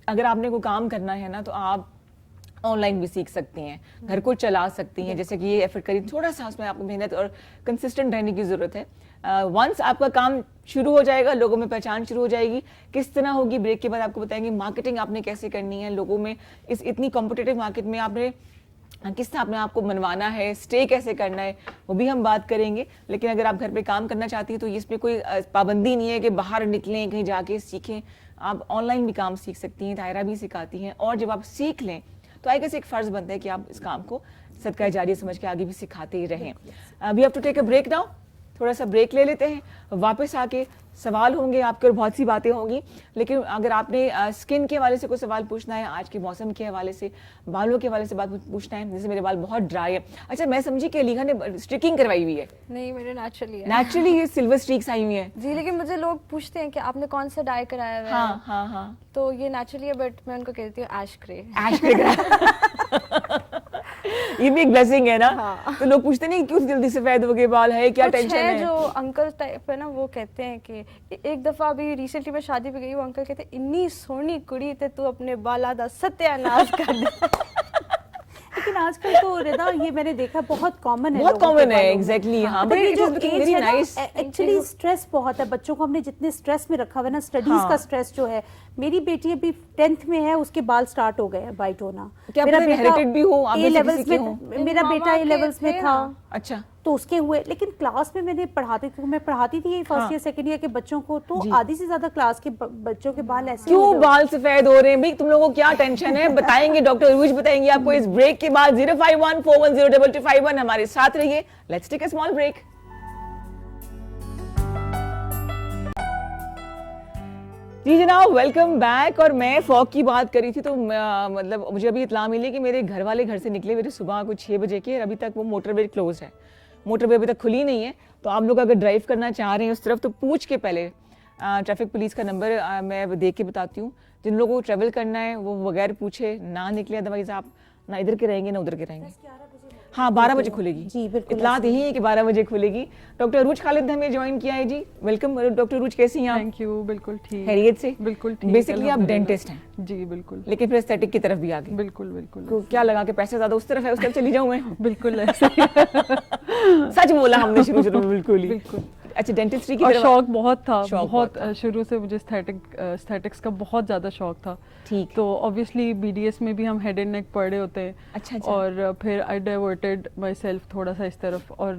अगर आपने कोई काम करना है ना, तो आप ऑनलाइन भी सीख सकती हैं, घर को चला सकती हैं। जैसे कि ये एफर्ट करी, थोड़ा सा उसमें आपको मेहनत और कंसिस्टेंट रहने की ज़रूरत है। वंस आपका काम शुरू हो जाएगा, लोगों में पहचान शुरू हो जाएगी। किस तरह होगी, ब्रेक के बाद आपको बताएंगे। मार्केटिंग आपने कैसे करनी है लोगों में, इस इतनी कॉम्पिटिटिव मार्केट में आपने किस तरह अपने आप को मनवाना है, स्टे कैसे करना है, वो भी हम बात करेंगे। लेकिन अगर आप घर पे काम करना चाहती हैं तो इसमें कोई पाबंदी नहीं है कि बाहर निकलें, कहीं जाके सीखें। आप ऑनलाइन भी काम सीख सकती हैं, ताहिरा भी सिखाती हैं। और जब आप सीख लें तो आई गेस एक फ़र्ज़ बनता है कि आप इस काम को सदका जारी समझ के आगे भी सिखाते ही रहें। We have to take a break now. थोड़ा सा ब्रेक ले लेते हैं, वापस आके सवाल होंगे आपके और बहुत सी बातें होंगी। लेकिन अगर आपने स्किन के हवाले से कोई सवाल पूछना है, आज के मौसम के हवाले से, बालों के हवाले से बात पूछना है, जैसे मेरे बाल बहुत ड्राई है। अच्छा, मैं समझी कि अलीहा ने स्ट्रिकिंग करवाई हुई है। नहीं, मेरे नेचुरली है। नेचुरली ये सिल्वर स्ट्रीक्स आई हुई है जी, लेकिन मुझे लोग पूछते हैं कि आपने कौन सा डाई कराया हुआ है। हाँ हाँ हाँ। तो ये नेचुरली है, बट मैं उनको कहती हूँ ऐश ग्रे। ऐश ग्रे ये भी एक ब्लेसिंग है ना। हाँ। तो लोग पूछते नहीं क्यों जल्दी सफेद हो गए बाल, है क्या टेंशन है? जो अंकल टाइप है ना, वो कहते हैं कि एक दफा अभी रिसेंटली मैं शादी पे गई, वो अंकल कहते इन्नी सोहनी कुड़ी थे, तू अपने बाला दा सत्यानाश कर दे। लेकिन आजकल तो रिदा ये मैंने देखा बहुत कॉमन है, बहुत कॉमन है। एग्जैक्टली। हाँ, बट ये जो वेरी एज है ना, नाइस। एक्चुअली स्ट्रेस बहुत है बच्चों को। हमने जितने स्ट्रेस में रखा हुआ है ना, स्टडीज का स्ट्रेस जो है। मेरी बेटी अभी 10th में है, उसके बाल स्टार्ट हो गए हैं वाइट होना। क्या मेरा बेटा भी हो, आप A levels में, मेरा बेटा A levels में था। अच्छा, तो उसके हुए। लेकिन क्लास में मैंने मैं पढ़ाती थी फर्स्ट ईयर सेकंड ईयर के बच्चों को, तो आधी से ज्यादा क्लास के बच्चों के बाल ऐसे क्यों बाल सफेद हो रहे हैं भाई? तुम लोगों को क्या टेंशन है? बताएंगे, डॉक्टर अरूज बताएंगे आपको इस ब्रेक के बाद। 051-410-2251 हमारे साथ रहिए। Let's take a small break. जी जनाब, वेलकम बैक। और मैं फॉग की बात करी थी, तो मतलब मुझे अभी इत्तला मिली कि मेरे घर वाले घर से निकले मेरे सुबह कुछ 6 बजे के, और अभी तक वो मोटरवे क्लोज है। मोटरवे अभी तक खुली नहीं है। तो आप लोग अगर ड्राइव करना चाह रहे हैं उस तरफ, तो पूछ के पहले ट्रैफिक पुलिस का नंबर मैं दे के बताती हूँ। जिन लोगों को ट्रैवल करना है वो बगैर पूछे ना निकले, अदरवाइज आप ना इधर के रहेंगे ना उधर के रहेंगे। हाँ, 12 बजे खुलेगी जी, बिल्कुल। इतलात यही है कि 12 बजे खुलेगी। डॉक्टर अरूज खालिद ने हमें ज्वाइन किया है जी। वेलकम डॉक्टर अरूज, कैसी हैं आप? थैंक यू, बिल्कुल ठीक, खैरियत से? बिल्कुल ठीक। बेसिकली आप डेंटिस्ट हैं? जी बिल्कुल। लेकिन फिर एस्थेटिक की तरफ भी आ गई? बिल्कुल बिल्कुल। तो क्या लगा कि पैसे ज्यादा उस तरफ है, उस तरफ चली जाऊं मैं? बिल्कुल ऐसे सच बोला हमने शुरू में, बिल्कुल ही। बिल्कुल। अच्छा, डेंटिस्ट्री की और तरफ शौक बहुत था, बहुत शुरू से मुझे एस्थेटिक्स का बहुत ज़्यादा शौक था। ठीक। तो ऑब्वियसली बीडीएस में भी हम हेड एंड नेक पढ़े होते हैं। अच्छा अच्छा। और फिर आई डाइवर्टेड माई सेल्फ थोड़ा सा इस तरफ, और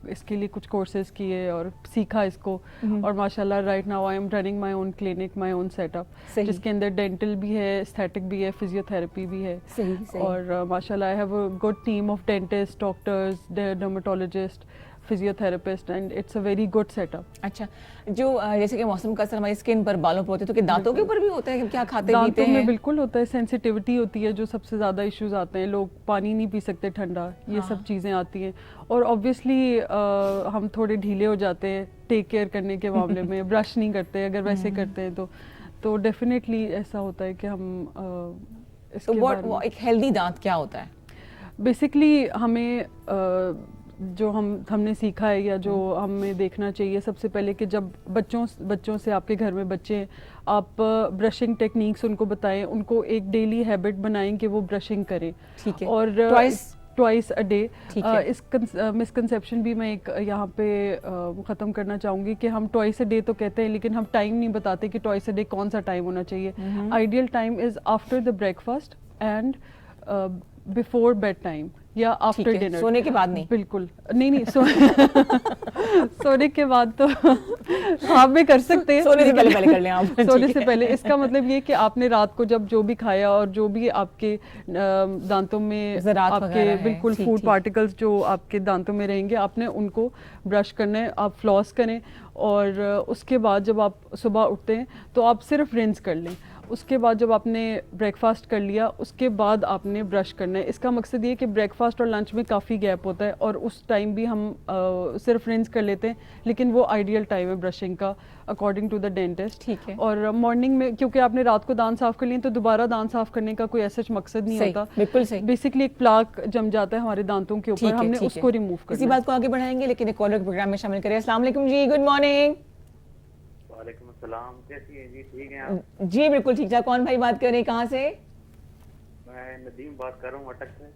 इसके लिए कुछ कोर्सेज किए और सीखा इसको। और माशाल्लाह right now I am running my own clinic, my own setup, जिसके अंदर डेंटल भी है, एस्थेटिक भी है, फिजियोथेरेपी भी है। सही। और माशाल्लाह I have a good team of dentist, doctors, dermatologist, physiotherapist and it's a very good setup. अच्छा, जो जैसे कि मौसम का असर हमारी स्किन पर, बालों पर होते हैं, तो क्या दांतों के ऊपर भी होता है? क्या खाते पीते दांतों हैं? में बिल्कुल होता है, सेंसिटिविटी होती है, जो सबसे ज़्यादा इश्यूज आते हैं, लोग पानी नहीं पी सकते ठंडा, ये सब चीज़ें आती हैं। और ऑब्वियसली हम थोड़े ढीले हो जाते हैं टेक केयर करने के मामले में, ब्रश नहीं करते, अगर वैसे करते हैं तो डेफिनेटली ऐसा होता है कि हम तो वो एक हेल्दी दांत क्या होता है? बेसिकली हमें जो हमने सीखा है या जो हमें देखना चाहिए सबसे पहले कि जब बच्चों से, आपके घर में बच्चे हैं, आप ब्रशिंग टेक्निक्स उनको बताएं, उनको एक डेली हैबिट बनाएं कि वो ब्रशिंग करें। ठीक है। और ट्वाइस अ डे। इस मिसकंसेप्शन भी मैं एक यहाँ पे ख़त्म करना चाहूँगी कि हम ट्वाइस अ डे तो कहते हैं, लेकिन हम टाइम नहीं बताते कि ट्वाइस अ डे कौन सा टाइम होना चाहिए। Ideal time is after the breakfast and before bed time या आफ्टर डिनर। सोने के बाद नहीं? बिल्कुल नहीं सोने के बाद तो आप भी कर सकते हैं, सोने से पहले कर लें आप। सोने से पहले इसका मतलब ये कि आपने रात को जब जो भी खाया और जो भी आपके दांतों में आपके बिल्कुल फूड पार्टिकल्स जो आपके दांतों में रहेंगे, आपने उनको ब्रश करना है, आप फ्लॉस करें। और उसके बाद जब आप सुबह उठते हैं तो आप सिर्फ रिंस कर लें। उसके बाद जब आपने ब्रेकफास्ट कर लिया, उसके बाद आपने ब्रश करना है। इसका मकसद ये कि ब्रेकफास्ट और लंच में काफ़ी गैप होता है और उस टाइम भी हम सिर्फ रिंस कर लेते हैं, लेकिन वो आइडियल टाइम है ब्रशिंग का अकॉर्डिंग टू द डेंटिस्ट। ठीक है। और मॉर्निंग में, क्योंकि आपने रात को दांत साफ कर लिए तो दोबारा दांत साफ करने का कोई ऐसा मकसद नहीं होता। बिल्कुल सही। बेसिकली एक प्लाक जम जाता है हमारे दांतों के ऊपर, हमने उसको रिमूव करना। इसी बात को आगे बढ़ाएंगे, लेकिन एक कॉलर प्रोग्राम में शामिल करें। अस्सलाम वालेकुम जी, गुड मॉर्निंग। वालेकुम अस्सलाम, कैसी हैं जी? ठीक हैं आप? जी बिल्कुल ठीक ठाक। कौन भाई बात कर रहे हैं, कहाँ से? मैं नदीम बात कर रहा हूँ अटक से।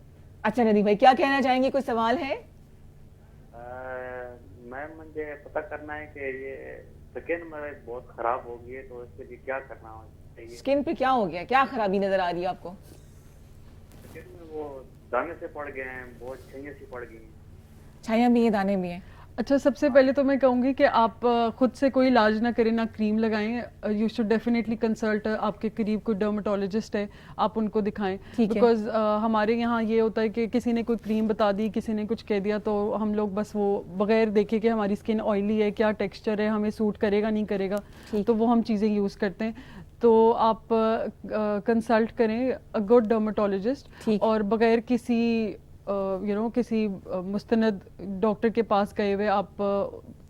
अच्छा नदीम भाई, क्या कहना चाहेंगे, कोई सवाल है? मैम मुझे पता करना है कि ये स्किन मेरे बहुत खराब हो गई है, तो इसके लिए क्या करना चाहिए? स्किन पे क्या हो गया, क्या खराबी नजर आ रही है आपको? स्किन में वो दाने से पड़ गए हैं, बहुत छाइयाँ सी पड़ गई हैं। छाइयाँ भी हैं, दाने भी हैं। अच्छा, सबसे पहले तो मैं कहूँगी कि आप खुद से कोई इलाज ना करें, ना क्रीम लगाएं। यू शुड डेफिनेटली कंसल्ट आपके करीब कोई डर्मेटोलॉजिस्ट है, आप उनको दिखाएं। बिकॉज हमारे यहाँ ये होता है कि किसी ने कोई क्रीम बता दी, किसी ने कुछ कह दिया, तो हम लोग बस वो बगैर देखे कि हमारी स्किन ऑयली है, क्या टेक्सचर है, हमें सूट करेगा नहीं करेगा, तो वो हम चीज़ें यूज़ करते हैं। तो आप कंसल्ट करें अ गुड डर्मेटोलॉजिस्ट, और बगैर किसी किसी मुस्तनद डॉक्टर के पास गए हुए आप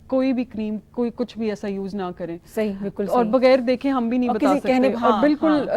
कोई भी क्रीम, कोई कुछ भी ऐसा यूज ना करें। सही, बिल्कुल और सही। बगैर देखे हम भी नहीं बता सकते। हाँ, और बिल्कुल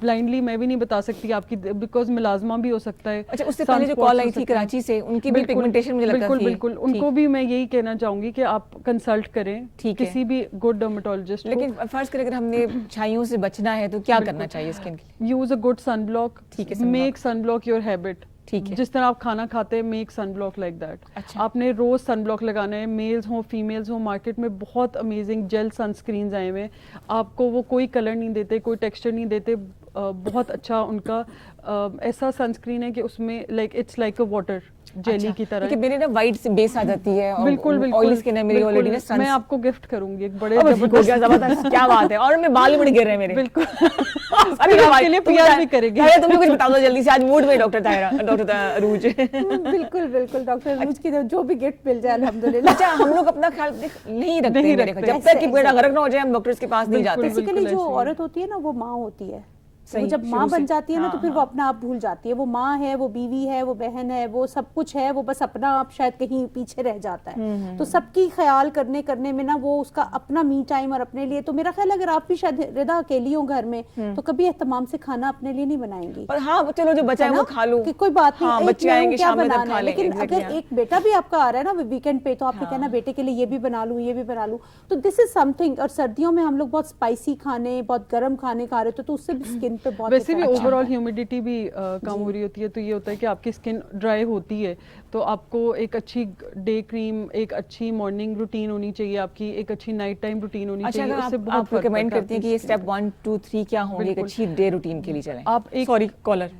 ब्लाइंडली मैं भी नहीं बता सकती आपकी, बिकॉज मिलाजमा भी हो सकता है। अच्छा, उससे पहले जो कॉल आई थी कराची से, उनकी भी पिगमेंटेशन मुझे लगता है। बिल्कुल उनको भी मैं यही कहना चाहूंगी कि आप कंसल्ट करें किसी भी गुड डर्मेटोलॉजिस्ट। लेकिन फर्ज करें अगर हमने छाइयों से बचना है तो क्या करना चाहिए स्किन के लिए? Use a good sunblock. ठीक है, मेक सनब्लॉक योर हैबिट। ठीक है। जिस तरह आप खाना खाते हैं, मेक सनब्लॉक लाइक दैट। अच्छा। आपने रोज सनब्लॉक लगाना है, मेल्स हो फीमेल्स हो। मार्केट में बहुत अमेजिंग जेल सनस्क्रीन्स आए हुए हैं, आपको वो कोई कलर नहीं देते, कोई टेक्सचर नहीं देते, बहुत अच्छा उनका ऐसा सनस्क्रीन है कि उसमें it's like a water jelly की तरह। मेरे ना वाइट से बेस आ जाती है और बिल्कुल ऑयली स्किन है मेरी ऑलरेडी ना। मैं आपको गिफ्ट करूंगी एक बड़े जबरदस्त, क्या बात है। और मैं बाल बड़े गिर रहे हैं मेरे। बिल्कुल आपके लिए पीआर भी करेंगे। अरे तुम कुछ बता दो जल्दी से, आज मूड में डॉक्टर अरूज। बिल्कुल डॉक्टर अरूज की जो भी गिफ्ट मिल जाए अल्हम्दुलिल्लाह। अच्छा, हम लोग अपना ख्याल नहीं रखते जब तक कि बेड़ा गर्क ना हो जाए, हम डॉक्टर्स के पास नहीं जाते। बेसिकली जो औरत होती है ना, वो माँ होती है। वो जब माँ बन जाती है ना, तो फिर वो अपना आप भूल जाती है। वो माँ है, वो बीवी है, वो बहन है, वो सब कुछ है, वो बस अपना आप शायद कहीं पीछे रह जाता है। तो सबकी ख्याल करने में ना, वो उसका अपना मी टाइम और अपने लिए। तो मेरा ख्याल अगर आप भी शायद रिदा अकेली हो घर में, तो कभी एहतमाम से खाना अपने लिए नहीं बनाएंगी। हाँ चलो, जो बचा है वो खा लो, कोई बात नहीं, बच्चे आएंगे शाम में खा लेंगे। लेकिन अगर एक बेटा भी आपका आ रहा है ना वीकेंड पे, तो आपने कहना बेटे के लिए ये भी बना लूं, ये भी बना लूं। तो दिस इज समथिंग। और सर्दियों में हम लोग बहुत स्पाइसी खाने, बहुत गर्म खाने खा रहे थे, तो उससे भी स्किन पे बहुत ओवरऑल ह्यूमिडिटी भी कम हो रही होती है, तो ये होता है कि आपकी स्किन ड्राई होती है। तो आपको एक अच्छी डे क्रीम, एक अच्छी मॉर्निंग रूटीन होनी चाहिए, आपकी एक अच्छी नाइट टाइम रूटीन होनी चाहिए। उससे बहुत आप रिकमेंड करती हैं कि ये स्टेप 1 2 3 क्या होंगे एक अच्छी डे रूटीन के लिए? चलें आप एक कॉलर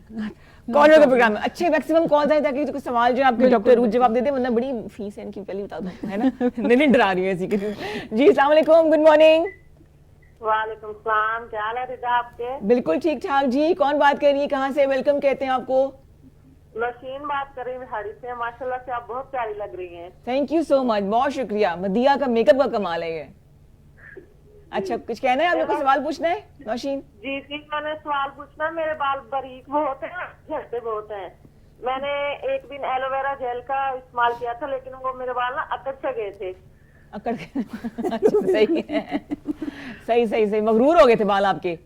का प्रोग्राम है, अच्छे मैक्सिमम कॉल्स आए ताकि कुछ सवाल जो आपके डॉक्टर अरूज जवाब दे दे, वरना बड़ी फीस है इनकी, पहले बता दो, है ना। नहीं डरा रही है ऐसी। जी अस्सलाम वालेकुम, गुड मॉर्निंग। वालेकुम सलाम, क्या हाल है रिदा आपके? बिल्कुल ठीक ठाक जी। कौन बात कर रही है, कहाँ से? वेलकम कहते हैं आपको। नशीन बात कर रही हूँ बिहारी से। माशाल्लाह से आप बहुत प्यारी लग रही हैं। थैंक यू सो मच, बहुत शुक्रिया। मदिया का मेकअप का कमाल है ये। अच्छा, कुछ कहना है, आपने कोई सवाल पूछना है नौशीन? जी जी, मैंने सवाल पूछना। मेरे बाल बारीक बहुत हैं, झड़ते बहुत हैं। मैंने एक दिन एलोवेरा जेल का इस्तेमाल किया था, लेकिन वो मेरे बाल ना अकड़ से गए थे। अकड़ के अच्छा, सही है, सही सही सही, मगरूर हो गए थे बाल आपके।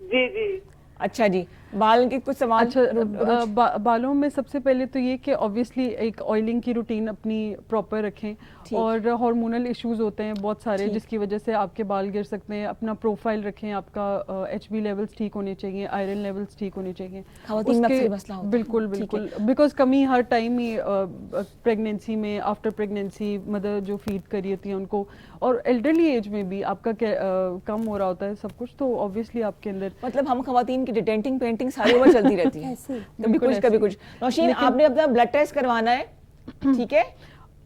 जी जी। अच्छा जी, बाल के कुछ सवाल। अच्छा, बालों में सबसे पहले तो ये कि ऑब्वियसली एक ऑयलिंग की रूटीन अपनी प्रॉपर रखें, और हार्मोनल इश्यूज होते हैं बहुत सारे जिसकी वजह से आपके बाल गिर सकते हैं। अपना प्रोफाइल रखें, आपका HB लेवल्स ठीक होने चाहिए, आयरन लेवल्स ठीक होने चाहिए। उसके बिल्कुल बिल्कुल, बिकॉज कमी हर टाइम ही प्रेगनेंसी में, आफ्टर प्रेगनेंसी मदर जो फीड करी होती है उनको, और एल्डरली एज में भी आपका कम हो रहा होता है सब कुछ, तो ऑब्वियसली आपके अंदर मतलब हम खवातीन की डिटेंटिंग पेंटिंग सारी उम्र चलती रहती है कभी कुछ कभी कुछ। नौशीन, आपने अपना ब्लड टेस्ट करवाना है, ठीक है?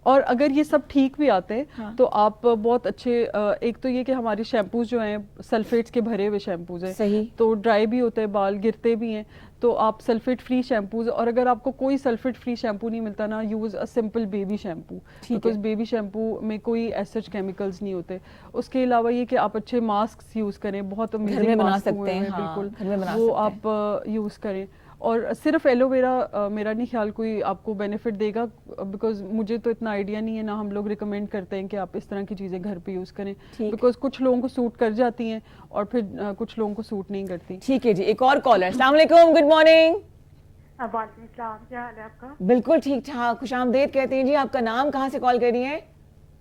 और अगर ये सब ठीक भी आते हैं तो आप बहुत अच्छे, एक तो ये कि हमारी शैम्पूज जो हैं सल्फेट्स के भरे हुए शैम्पूज हैं, सही, तो ड्राई भी होते हैं बाल, गिरते भी हैं, तो आप सल्फेट फ्री शैम्पूज, और अगर आपको कोई सल्फेट फ्री शैम्पू नहीं मिलता ना, use a simple baby shampoo, because baby shampoo में कोई एज केमिकल्स नहीं होते। उसके अलावा ये कि आप अच्छे मास्क यूज करें, बहुत अमेजिंग मास्क हुए हैं, बिल्कुल वो आप यूज करें। और सिर्फ एलोवेरा मेरा नहीं ख्याल कोई आपको बेनिफिट देगा, बिकॉज मुझे तो इतना आइडिया नहीं है ना, हम लोग रिकमेंड करते हैं कि आप इस तरह की चीज़ें घर पे यूज़ करें, बिकॉज कुछ लोगों को सूट कर जाती हैं और फिर कुछ लोगों को सूट नहीं करती। ठीक है जी, एक और कॉलर। अस्सलाम वालेकुम, गुड मॉर्निंग। वालेकुम सलाम, क्या हाल है आपका? बिल्कुल ठीक ठाक, खुशामदीद कहते हैं जी। आपका नाम, कहाँ से कॉल कर रही हैं?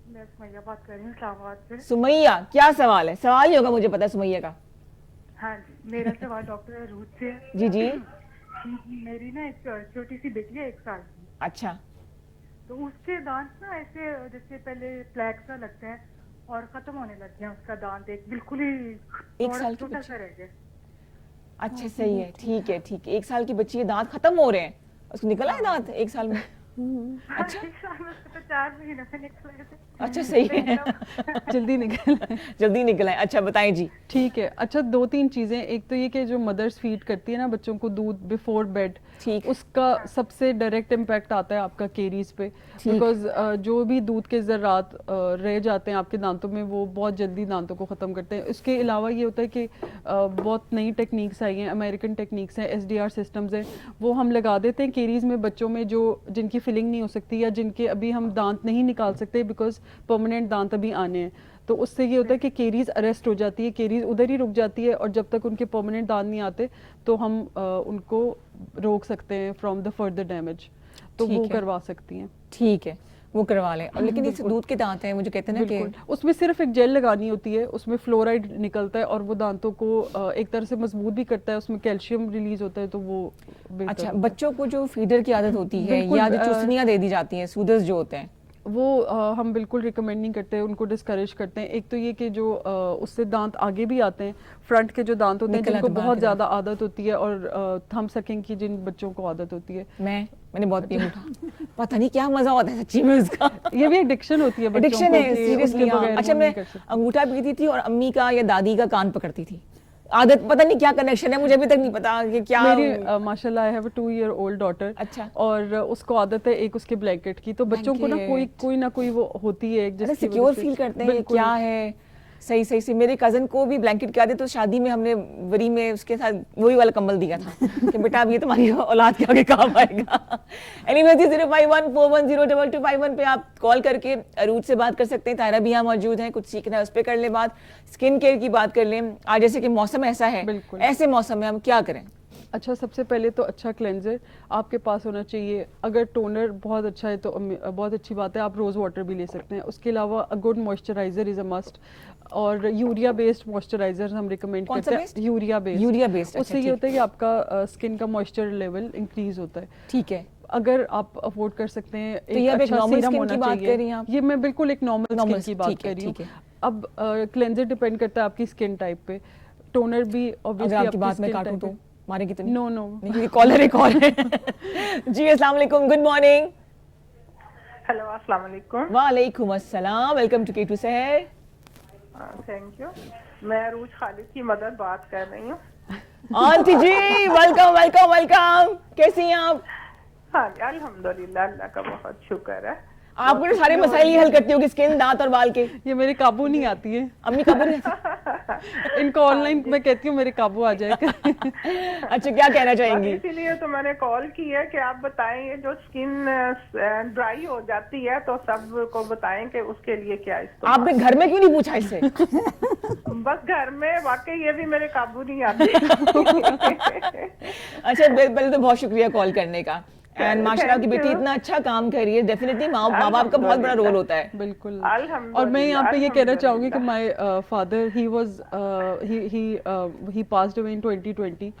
मैं सुमैया बात कर रही हूँ इस्लामाबाद से। सुमैया, क्या सवाल है? सवाल ही होगा, मुझे पता है सुमैया का। हाँ जी, मेरा सवाल डॉक्टर रूथ से है। जी जी। मेरी ना एक छोटी सी बेटी है, 1 साल की। अच्छा। तो उसके दांत ना ऐसे जैसे पहले ब्लैक सा लगता है और खत्म होने लग गया उसका दांत, एक बिल्कुल ही 1 साल की छोटा सा रह गया। अच्छा, सही है, ठीक है ठीक है। 1 साल की बच्ची है, दांत खत्म हो रहे हैं, उसको निकला है दांत 1 साल में? अच्छा, 1 साल में उसको तो 4 महीने में निकले थे। अच्छा, सही है, जल्दी निकला, जल्दी निकला है। अच्छा, बताएं जी। ठीक है। अच्छा, 2-3 चीज़ें, एक तो ये कि जो मदर्स फीड करती है ना बच्चों को दूध बिफोर बेड, ठीक, उसका सबसे डायरेक्ट इम्पैक्ट आता है आपका केरीज पे, बिकॉज जो भी दूध के ज़र्रात रह जाते हैं आपके दांतों में वो बहुत जल्दी दांतों को ख़त्म करते हैं। इसके अलावा ये होता है कि बहुत नई टेक्निक्स आई हैं, अमेरिकन टेक्निक्स हैं, SDR सिस्टम्स हैं, वो हम लगा देते हैं केरीज में बच्चों में जो जिनकी फिलिंग नहीं हो सकती या जिनके अभी हम दांत नहीं निकाल सकते बिकॉज परमानेंट दांत अभी आने हैं। तो उससे ये होता है कि केरीज अरेस्ट हो जाती है, केरीज उधर ही रुक जाती है, और जब तक उनके परमानेंट दांत नहीं आते तो हम उनको रोक सकते हैं फ्रॉम द फर्दर डैमेज, तो वो करवा सकती हैं। ठीक है, वो करवा लें। और लेकिन इस दूध के दांत हैं, मुझे कहते हैं ना कि उसमें सिर्फ एक जेल लगानी होती है, उसमें फ्लोराइड निकलता है और वो दांतों को एक तरह से मजबूत भी करता है, उसमें कैल्शियम रिलीज होता है, तो वो अच्छा, बच्चों को जो फीडर की आदत होती है या जो चूसनियां दे दी जाती हैं, सूदर्स जो होते हैं, वो हम बिल्कुल रिकमेंड नहीं करते, उनको डिस्करेज करते हैं। एक तो ये कि जो उससे दांत आगे भी आते हैं, फ्रंट के जो दांत होते हैं जिनको बहुत ज्यादा आदत होती है, और थंब सकिंग की जिन बच्चों को आदत होती है। मैंने बहुत पिया मीठा, पता नहीं क्या मजा होता है सच्ची में उसका। ये भी एडिक्शन होती है, एडिक्शन है सीरियसली। अच्छा, मैं अंगूठा पीती थी और अम्मी का या दादी का कान पकड़ती थी, आदत पता नहीं क्या कनेक्शन है, मुझे अभी तक नहीं पता कि क्या। मेरी माशाल्लाह I have a 2-year-old daughter. अच्छा। और उसको आदत है एक उसके ब्लैंकेट की, तो बच्चों को ना कोई ना कोई वो होती है जिससे सिक्योर फील करते हैं, क्या है। सही सही सही। मेरे कजन को भी ब्लैंकेट की आदत, तो शादी में हमने वरी में उसके साथ वही वाला कंबल दिया था कि बेटा अब ये तुम्हारी औलाद के आगे काम आएगा। एनीवे, 05141022251 पे आप कॉल करके अरूज से बात कर सकते हैं। तायरा भी यहाँ मौजूद है, कुछ सीखना है उस पर कर ले बात। स्किन केयर की बात कर लें। आज जैसे कि मौसम ऐसा है, ऐसे मौसम में हम क्या करें? अच्छा, सबसे पहले तो अच्छा क्लेंजर आपके पास होना चाहिए। अगर टोनर बहुत अच्छा है तो बहुत अच्छी बात है, आप रोज़ वाटर भी ले सकते हैं। उसके अलावा a good moisturiser is a must, और यूरिया बेस्ड मॉइस्चराइजर हम रिकमेंड करते हैं। Urea based. उससे ये होता है कि आपका स्किन का मॉइस्चर लेवल इंक्रीज होता है। ठीक है, अगर आप अफोर्ड कर सकते हैं, तो एक अच्छा सीरम होना चाहिए। ये मैं बिल्कुल एक नॉर्मल स्किन की बात कर रही हूँ। अब क्लेंजर डिपेंड करता है आपकी स्किन टाइप पे। टोनर भी ऑब्वियसली आपकी बात में काटूं तो मारेगी तो नहीं? नो, कॉलर एक और है। जी, अस्सलाम वालेकुम, गुड मॉर्निंग। हेलो, अस्सलाम वालेकुम। वालेकुम अस्सलाम, वेलकम टू K2 सहर। Thank you. मैं अरूज खालिद की मदर बात कर रही हूँ। आंटी जी, वेलकम वेलकम वेलकम। कैसी हैं आप? हाँ जी, अल्हम्दुलिल्लाह, अल्लाह का बहुत शुक्र है। आपको तो सारे मसाइल ही हल करती होगी, स्किन, दांत और बाल के। ये मेरे काबू नहीं आती है। अम्मी काबू नहीं आती? इनको ऑनलाइन मैं कहती हूँ मेरे काबू आ जाएगा। अच्छा, क्या कहना चाहेंगी? इसीलिए तो मैंने कॉल की है कि आप बताएं, ये जो स्किन ड्राई हो जाती है तो सबको बताएं कि उसके लिए क्या इस्तेमाल। आपने घर में क्यों नहीं पूछा इससे? बस घर में वाकई ये भी मेरे काबू नहीं आती। अच्छा, पहले तो बहुत शुक्रिया कॉल करने का। एंड माशाल्लाह की बेटी इतना अच्छा काम कर रही है। डेफिनेटली माँ बाप का बहुत बड़ा रोल होता है। बिल्कुल। और मैं यहाँ पे ये कहना चाहूंगी कि my father he passed away in 2020।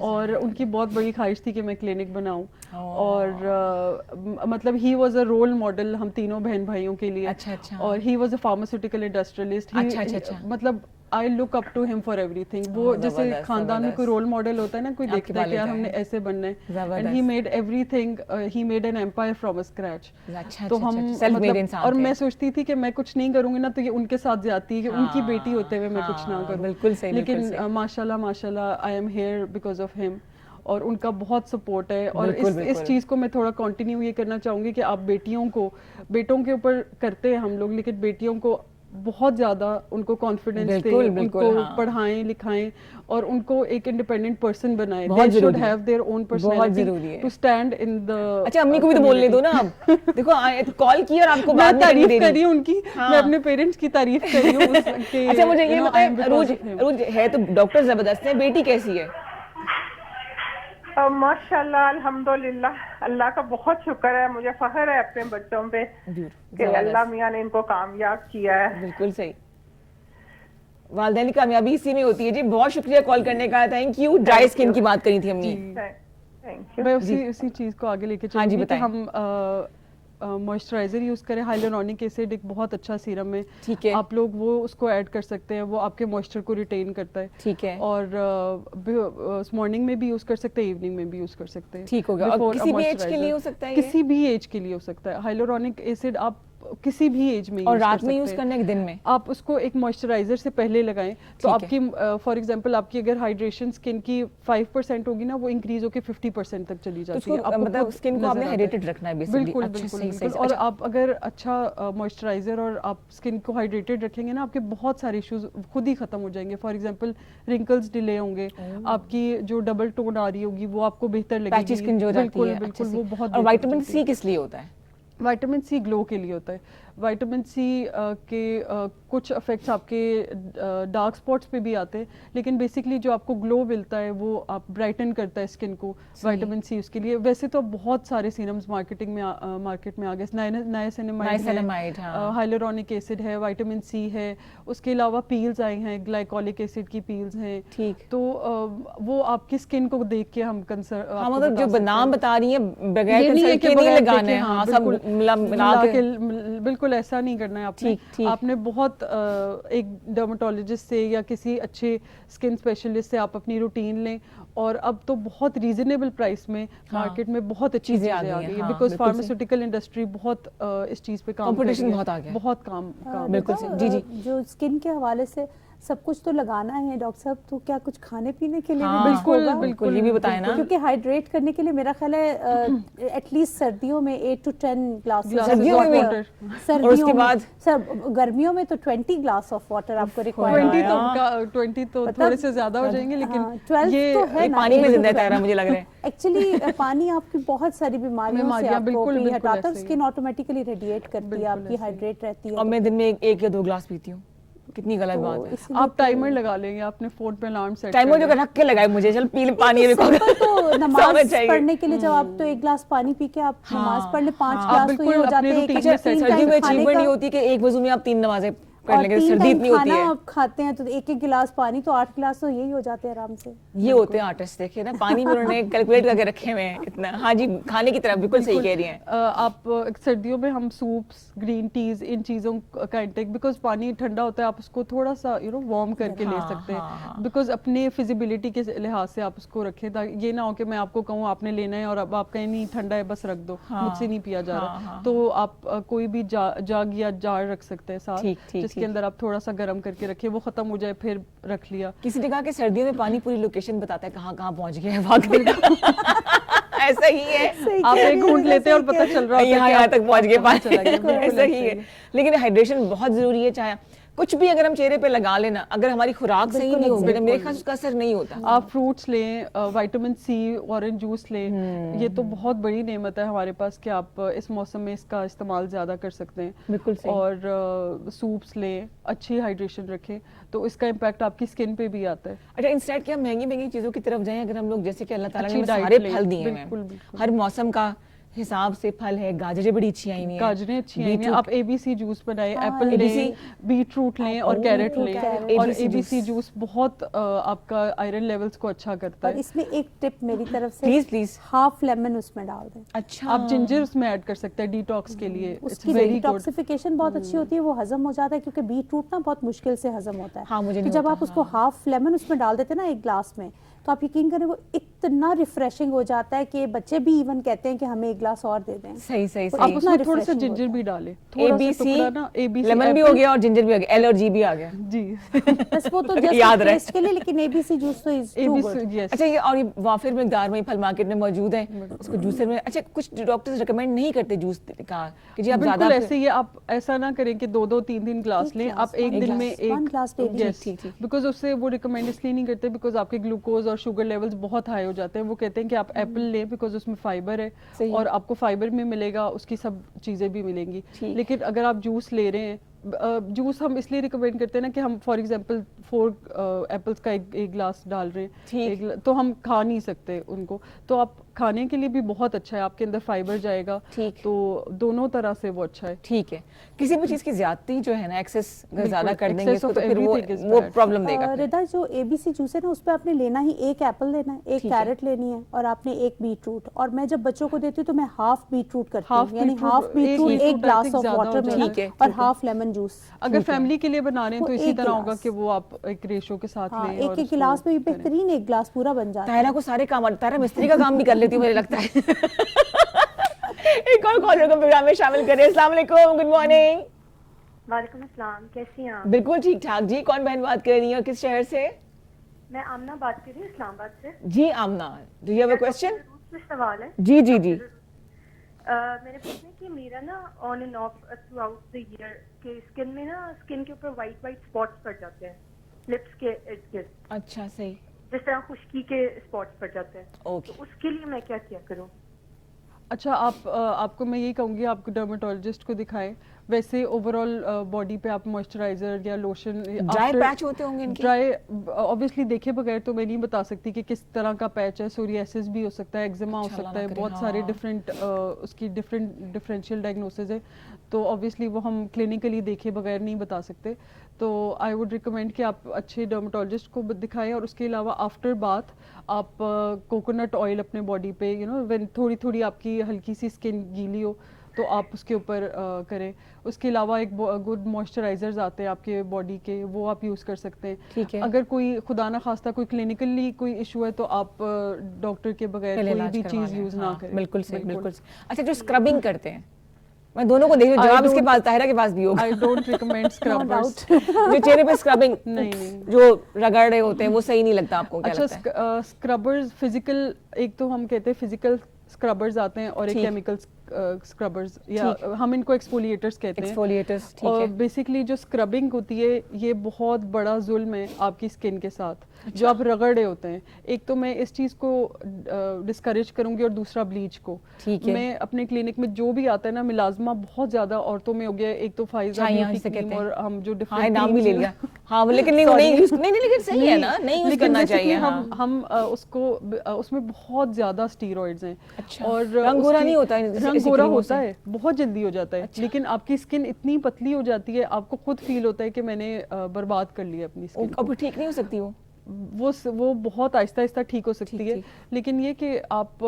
और उनकी बहुत बड़ी ख्वाहिश थी कि मैं क्लिनिक बनाऊं। और मतलब he was a role model हम तीनों बहन भाइयों के लिए। अच्छा। और he was a pharmaceutical industrialist. अच्छा। मतलब I look up to him for everything. वो जैसे खानदान में कोई रोल मॉडल होता है ना, कोई देखता है कि यार हमने ऐसे बनना है। And he made everything, he made an empire from scratch. तो हम मतलब, और मैं सोचती थी कि मैं कुछ नहीं करूंगी ना तो ये उनके साथ जाती है कि उनकी बेटी होते हुए मैं कुछ ना करूं। बिल्कुल सही। लेकिन माशाल्लाह I am here because of him. और उनका बहुत सपोर्ट है। और इस चीज को मैं थोड़ा कंटिन्यू ये करना चाहूंगी कि आप बेटों के ऊपर करते हैं हम लोग, लेकिन बेटियों को बहुत ज्यादा उनको कॉन्फिडेंस दें, उनको पढ़ाएं लिखाएं और उनको एक इंडिपेंडेंट पर्सन बनाएं। They should have their own personality to stand in the। अच्छा, अम्मी को भी तो बोलने दो ना। अब देखो कॉल की और आपको बात तारीफ करी उनकी। मैं अपने पेरेंट्स की तारीफ करी हूँ। अच्छा, मुझे ये बताएं, रोज है तो डॉक्टर जबरदस्त है, बेटी कैसी है? माशाल्लाह, अल्हम्दुलिल्लाह, अल्लाह का बहुत शुक्र है। मुझे फख्र है अपने बच्चों पे कि अल्लाह मियां ने इनको कामयाब किया है। बिल्कुल सही। वालिदैन की कामयाबी इसी में होती है जी। बहुत शुक्रिया कॉल करने का। Thank you. ड्राई स्किन की बात करी थी हमने। मैं उसी चीज को आगे लेके चलूंगी। हाँ जी, बताएं। हम मॉइस्चराइजर यूज करें, हाइलुरोनिक एसिड एक बहुत अच्छा सीरम है। ठीक है। आप लोग वो उसको ऐड कर सकते हैं, वो आपके मॉइस्चर को रिटेन करता है। ठीक है। और मॉर्निंग में भी यूज कर सकते हैं, इवनिंग में भी यूज कर सकते हैं। ठीक होगा। और किसी भी एज के लिए हो सकता है? किसी भी एज के लिए हो सकता है। हाइलुरोनिक एसिड आप किसी भी एज में और रात में यूज करना है कि दिन में? आप उसको एक मॉइस्चराइजर से पहले लगाएं तो आपकी फॉर एग्जांपल आपकी अगर हाइड्रेशन स्किन की 5% होगी ना, वो इंक्रीज होकर 50% तक चली जाती है। मतलब स्किन को आपने हाइड्रेटेड रखना है बेसिकली। बिल्कुल। और आप अगर अच्छा मॉइस्चराइजर और आप स्किन को हाइड्रेटेड रखेंगे ना, आपके बहुत सारे इश्यूज खुद ही खत्म हो जाएंगे। फॉर एग्जांपल रिंकल्स डिले होंगे, आपकी जो डबल टोन आ रही होगी वो आपको बेहतर लगेगी। पैची स्किन जो जाती है। बिल्कुल वो बहुत। और विटामिन सी किस लिए होता है? विटामिन सी ग्लो के लिए होता है। विटामिन सी के कुछ इफेक्ट्स आपके डार्क स्पॉट्स पे भी आते हैं, लेकिन बेसिकली जो आपको ग्लो मिलता है वो आप ब्राइटन करता है स्किन को। विटामिन सी उसके लिए। वैसे तो बहुत सारे सीरम्स मार्केट में आ गए। नाइसिनामाइड है, हाइलुरोनिक एसिड है, विटामिन सी है, उसके अलावा पील्स आए हैं, ग्लाइकोलिक एसिड की पील्स हैं। ठीक। तो वो आपकी स्किन को देख के हम कंसर्न, मतलब जो नाम बता रही है बगैर कंसल्ट के नहीं लगाना है। हाँ, सब मिला के। बिल्कुल ऐसा नहीं करना है आपने। आपने बहुत एक डर्मेटोलॉजिस्ट से या किसी अच्छे स्किन स्पेशलिस्ट से आप अपनी रूटीन लें। और अब तो बहुत रीजनेबल प्राइस में मार्केट में बहुत अच्छी चीजें आ गई है, बिकॉज फार्मास्यूटिकल इंडस्ट्री बहुत इस चीज पे काम कर रही है। बहुत आ गया, बहुत काम। बिल्कुल जी। जो स्किन के हवाले से सब कुछ तो लगाना है डॉक्टर साहब, तो क्या कुछ खाने पीने के लिए हाँ, बिल्कुल ये भी बताएं ना, क्योंकि हाइड्रेट करने के लिए मेरा ख्याल है एटलीस्ट सर्दियों में 8 to 10 ग्लास सर्दियों में वाटर, और उसके बाद सर गर्मियों में तो 20 ग्लास ऑफ वाटर आपको रिक्वायर्ड है। 20 तो थोड़े से ज्यादा हो जाएंगे, लेकिन 12 तो है ना, पानी में जिंदा तैरा मुझे लग रहा है। एक्चुअली पानी आपकी बहुत सारी बीमारियों से आपको हटाता है, स्किन ऑटोमेटिकली रेडिएट करती है, आपकी हाइड्रेट रहती है। और मैं दिन में 1 या 2 ग्लास पीती हूँ, कितनी गलत बात है। आप टाइमर लगा लेंगे, आपने फोन पे अलार्म सेट टाइमर जो रख के लगाए मुझे, चल पी पानी तो नमाज पढ़ने के लिए जब आप तो 1 ग्लास पानी पी के आप नमाज पढ़ ले, 5 ग्लास तो ये हो जाते हैं। सर्दियों में अचीवमेंट नहीं होती कि एक वजू में आप 3 नमाजें कर लेंगे, सर्दी इतनी होती है। आप खाते हैं तो 1-1 गिलास पानी तो 8 गिलास तो यही हो जाते हैं आराम से। ये होते हैं आर्टिस्ट, देखिए ना, पानी में उन्होंने कैलकुलेट करके रखे हुए हैं इतना। हाँ जी, खाने की तरफ बिल्कुल सही कह रही हैं आप। सर्दियों में हम सूप्स, ग्रीन टीज, इन चीजों का इंटेक, बिकॉज पानी ठंडा होता है, आप उसको थोड़ा सा वार्म करके ले सकते हैं, बिकॉज अपने फिजिबिलिटी के लिहाज से आप उसको रखें, ताकि ये ना हो कि मैं आपको कहूँ आपने लेना है और अब आप कहें नहीं ठंडा है बस रख दो, मुझसे नहीं पिया जा रहा। तो आप कोई भी जग या जार रख सकते हैं साथ, जिसके अंदर आप थोड़ा सा गर्म करके रखिए, वो खत्म हो जाए फिर रख लिया। किसी ने कहा कि सर्दियों में पानी पूरी लोकेशन बताता है कहाँ कहाँ पहुंच गया है वाकई। ऐसा ही है, आप एक घूंट लेते हैं और पता चल रहा है यहाँ तक पहुंच गए पानी, ऐसा ऐसा ही है। लेकिन हाइड्रेशन बहुत जरूरी है, चाहे कुछ भी अगर हम चेहरे पे लगा लेना, अगर हमारी खुराक सही नहीं होगी तो मेरे ख्याल से उसका असर नहीं होता। आप फ्रूट्स लें, विटामिन सी, ऑरेंज जूस लें, ये तो बहुत बड़ी नेमत है हमारे पास कि आप इस मौसम में इसका इस्तेमाल ज़्यादा कर सकते हैं। बिल्कुल सही। और सूप्स लें, अच्छी हाइड्रेशन रखें, तो इसका इम्पैक्ट आपकी स्किन पे भी आता है। अच्छा, इंस्टेड कि हम महंगी महंगी चीज़ों की तरफ जाएं, अगर हम लोग जैसे कि अल्लाह ताला ने सारे फल दिए हैं, हर मौसम का हिसाब से फल है, गाजरें बड़ी अच्छी आई हुई हैं, गाजरें अच्छी आई हैं, आप एबीसी जूस बनाएं, एप्पल लें, बीटरूट लें और कैरेट लें, और एबीसी जूस बहुत आपका आयरन लेवल्स को अच्छा करता है। और इसमें एक टिप मेरी तरफ से, प्लीज हाफ लेमन उसमें डाल दें। अच्छा, आप जिंजर उसमें ऐड कर सकते हैं डिटॉक्स के लिए, उसकी डिटॉक्सिफिकेशन बहुत अच्छी होती है, वो हजम हो जाता है, क्योंकि बीटरूट ना बहुत मुश्किल से हजम होता है। हाँ, मुझे तो जब आप उसको हाफ लेमन उसमें डाल देते हैं ना एक ग्लास में, तो आप यकीन करें वो इतना रिफ्रेशिंग हो जाता है कि बच्चे भी इवन कहते हैं कि हमें एक ग्लास और दे दें। सही सही आप उसमें थोड़ा सा जिंजर भी डालें, एबीसी लेमन भी हो गया और जिंजर भी हो गया, एलर्जी भी आ गया जी। बस वो तो जस्ट याद रहे टेस्ट के लिए, लेकिन एबीसी जूस तो इज टू गुड। अच्छा, ये और ये वाफिर मिकदार में फल मार्केट में मौजूद है, उसको जूसर में। अच्छा, कुछ डॉक्टर्स रिकमेंड नहीं करते जूस का कि जी आप ज्यादा, ऐसे ही आप ऐसा ना करें कि 2-2 3-3 ग्लास लें, आप एक दिन में एक ग्लास, बिकॉज उससे वो रिकमेंड इसलिए नहीं करते बिकॉज आपके ग्लूकोज और शुगर लेवल्स बहुत हाई हो जाते हैं। वो कहते हैं कि आप एप्पल लें बिकॉज उसमें फाइबर है और आपको फाइबर भी मिलेगा, उसकी सब चीजें भी मिलेंगी। लेकिन अगर आप जूस ले रहे हैं, जूस हम इसलिए रिकमेंड करते हैं ना कि हम फॉर एग्जांपल 4 एप्पल्स का एक ग्लास डाल रहे हैं, तो हम खा नहीं सकते उनको, तो आप खाने के लिए भी बहुत अच्छा है, आपके अंदर फाइबर जाएगा, तो दोनों तरह से वो अच्छा है। ठीक है, किसी भी चीज की ज्यादती जो है ना, एक्सेस ज्यादा कर देंगे इसको तो फिर वो प्रॉब्लम देगा। रिदा, जो एबीसी जूस है ना, उस पे आपने लेना ही एक एप्पल लेना है, एक कैरेट लेनी है और आपने एक बीटरूट, और मैं जब बच्चों को देती हूँ तो मैं हाफ बीटरूट करती हूँ, यानी हाफ बीटरूट एक ग्लास ऑफ वाटर में और हाफ लेमन जूस। अगर फैमिली के लिए बना रहे हैं तो इसी तरह होगा कि वो आप एक रेशो के साथ लें, एक एक गिलास में बेहतरीन एक ग्लास पूरा बन जाता है। तायरा को सारे काम, तायरा मिस्त्री का काम भी कर लेती है मुझे लगता है। एक और कॉलर को प्रोग्राम में शामिल करें। अस्सलाम वालेकुम, गुड मॉर्निंग। वालेकुम अस्सलाम, कैसी हैं आप? बिल्कुल ठीक ठाक जी। कौन बहन बात कर रही है और किस शहर से? मैं आमना बात कर रही हूँ, इस्लामाबाद से। जी Amna, do you have a question? सवाल है जी जी जी। मैंने पूछना है कि मेरा ना on end of through out the year के स्किन में ना, स्किन के ऊपर वाइट वाइट स्पॉट्स पड़ जाते हैं, लिप्स के इर्द गिर्द। अच्छा, सही, जिस तरह खुश्की के स्पॉट्स पड़ जाते हैं। ओके, तो उसके लिए मैं क्या किया करूँ? अच्छा, आपको मैं यही कहूँगी आपको डर्मेटोलॉजिस्ट को दिखाएं। वैसे ओवरऑल बॉडी पे आप मॉइस्चराइजर या लोशन, ड्राई पैच होते होंगे इनके? ड्राई ऑब्वियसली देखे बगैर तो मैं नहीं बता सकती कि किस तरह का पैच है। सोरियासिस भी हो सकता है, एक्जिमा हो सकता है, बहुत सारे डिफरेंट उसकी डिफरेंशियल डायग्नोसिस है, तो ऑब्वियसली वो हम क्लिनिकली देखे बगैर नहीं बता सकते। तो आई वुड रिकमेंड कि आप अच्छे डर्मेटोलॉजिस्ट को दिखाएं, और उसके अलावा आफ्टर बाथ आप कोकोनट ऑयल अपने बॉडी पे, व्हेन थोड़ी थोड़ी आपकी हल्की सी स्किन गीली हो तो आप उसके ऊपर करें। उसके अलावा एक गुड मॉइस्चराइजर्स आते हैं आपके बॉडी के, वो आप यूज़ कर सकते हैं। ठीक है। अगर कोई खुदा ना खास्ता कोई क्लिनिकली कोई इशू है तो आप डॉक्टर के बगैर कोई भी चीज़ यूज़ ना करें। बिल्कुल सही, बिल्कुल। अच्छा, जो स्क्रबिंग करते हैं, मैं दोनों को देख रही हूँ, जवाब इसके पास, ताहिरा के पास भी होगा। I don't recommend scrubbers. जो चेहरे पे स्क्रबिंग नहीं, जो रगड़ रहे होते हैं वो सही नहीं लगता आपको? क्या लगता है? अच्छा, स्क्रबर्स फिजिकल, एक तो हम कहते हैं फिजिकल स्क्रबर्स आते हैं और एक केमिकल स्क्रबर्स, या हम इनको एक्सफोलिएटर्स कहते हैं। एक्सफोलिएटर्स, ठीक और है। बेसिकली जो स्क्रबिंग होती है ये बहुत बड़ा जुल्म है आपकी स्किन के साथ। अच्छा। जो आप रगड़ रहे होते हैं, एक तो मैं इस चीज़ को डिस्करेज करूंगी और दूसरा ब्लीच को। ठीक है। मैं अपने क्लिनिक में जो भी आता है ना, मिलाजमा बहुत ज्यादा औरतों में हो गया, एक तो फाइजा ब्यूटी क्रीम और हम जो डिफरेंट नाम भी ले लिया। हाँ, लेकिन नहीं लेकिन सही है ना, नहीं यूज करना चाहिए। हम उसको उसमें बहुत ज्यादा स्टीरॉइड्स हैं। अच्छा। और रंग गोरा नहीं होता है? रंग गोरा होता है, बहुत जल्दी हो जाता है। अच्छा। लेकिन आपकी स्किन इतनी पतली हो जाती है, आपको खुद फील होता है कि मैंने बर्बाद कर लिया अपनी स्किन। अब ठीक नहीं हो सकती वो बहुत आहिस्ता आहिस्ता ठीक हो सकती है, लेकिन ये कि आप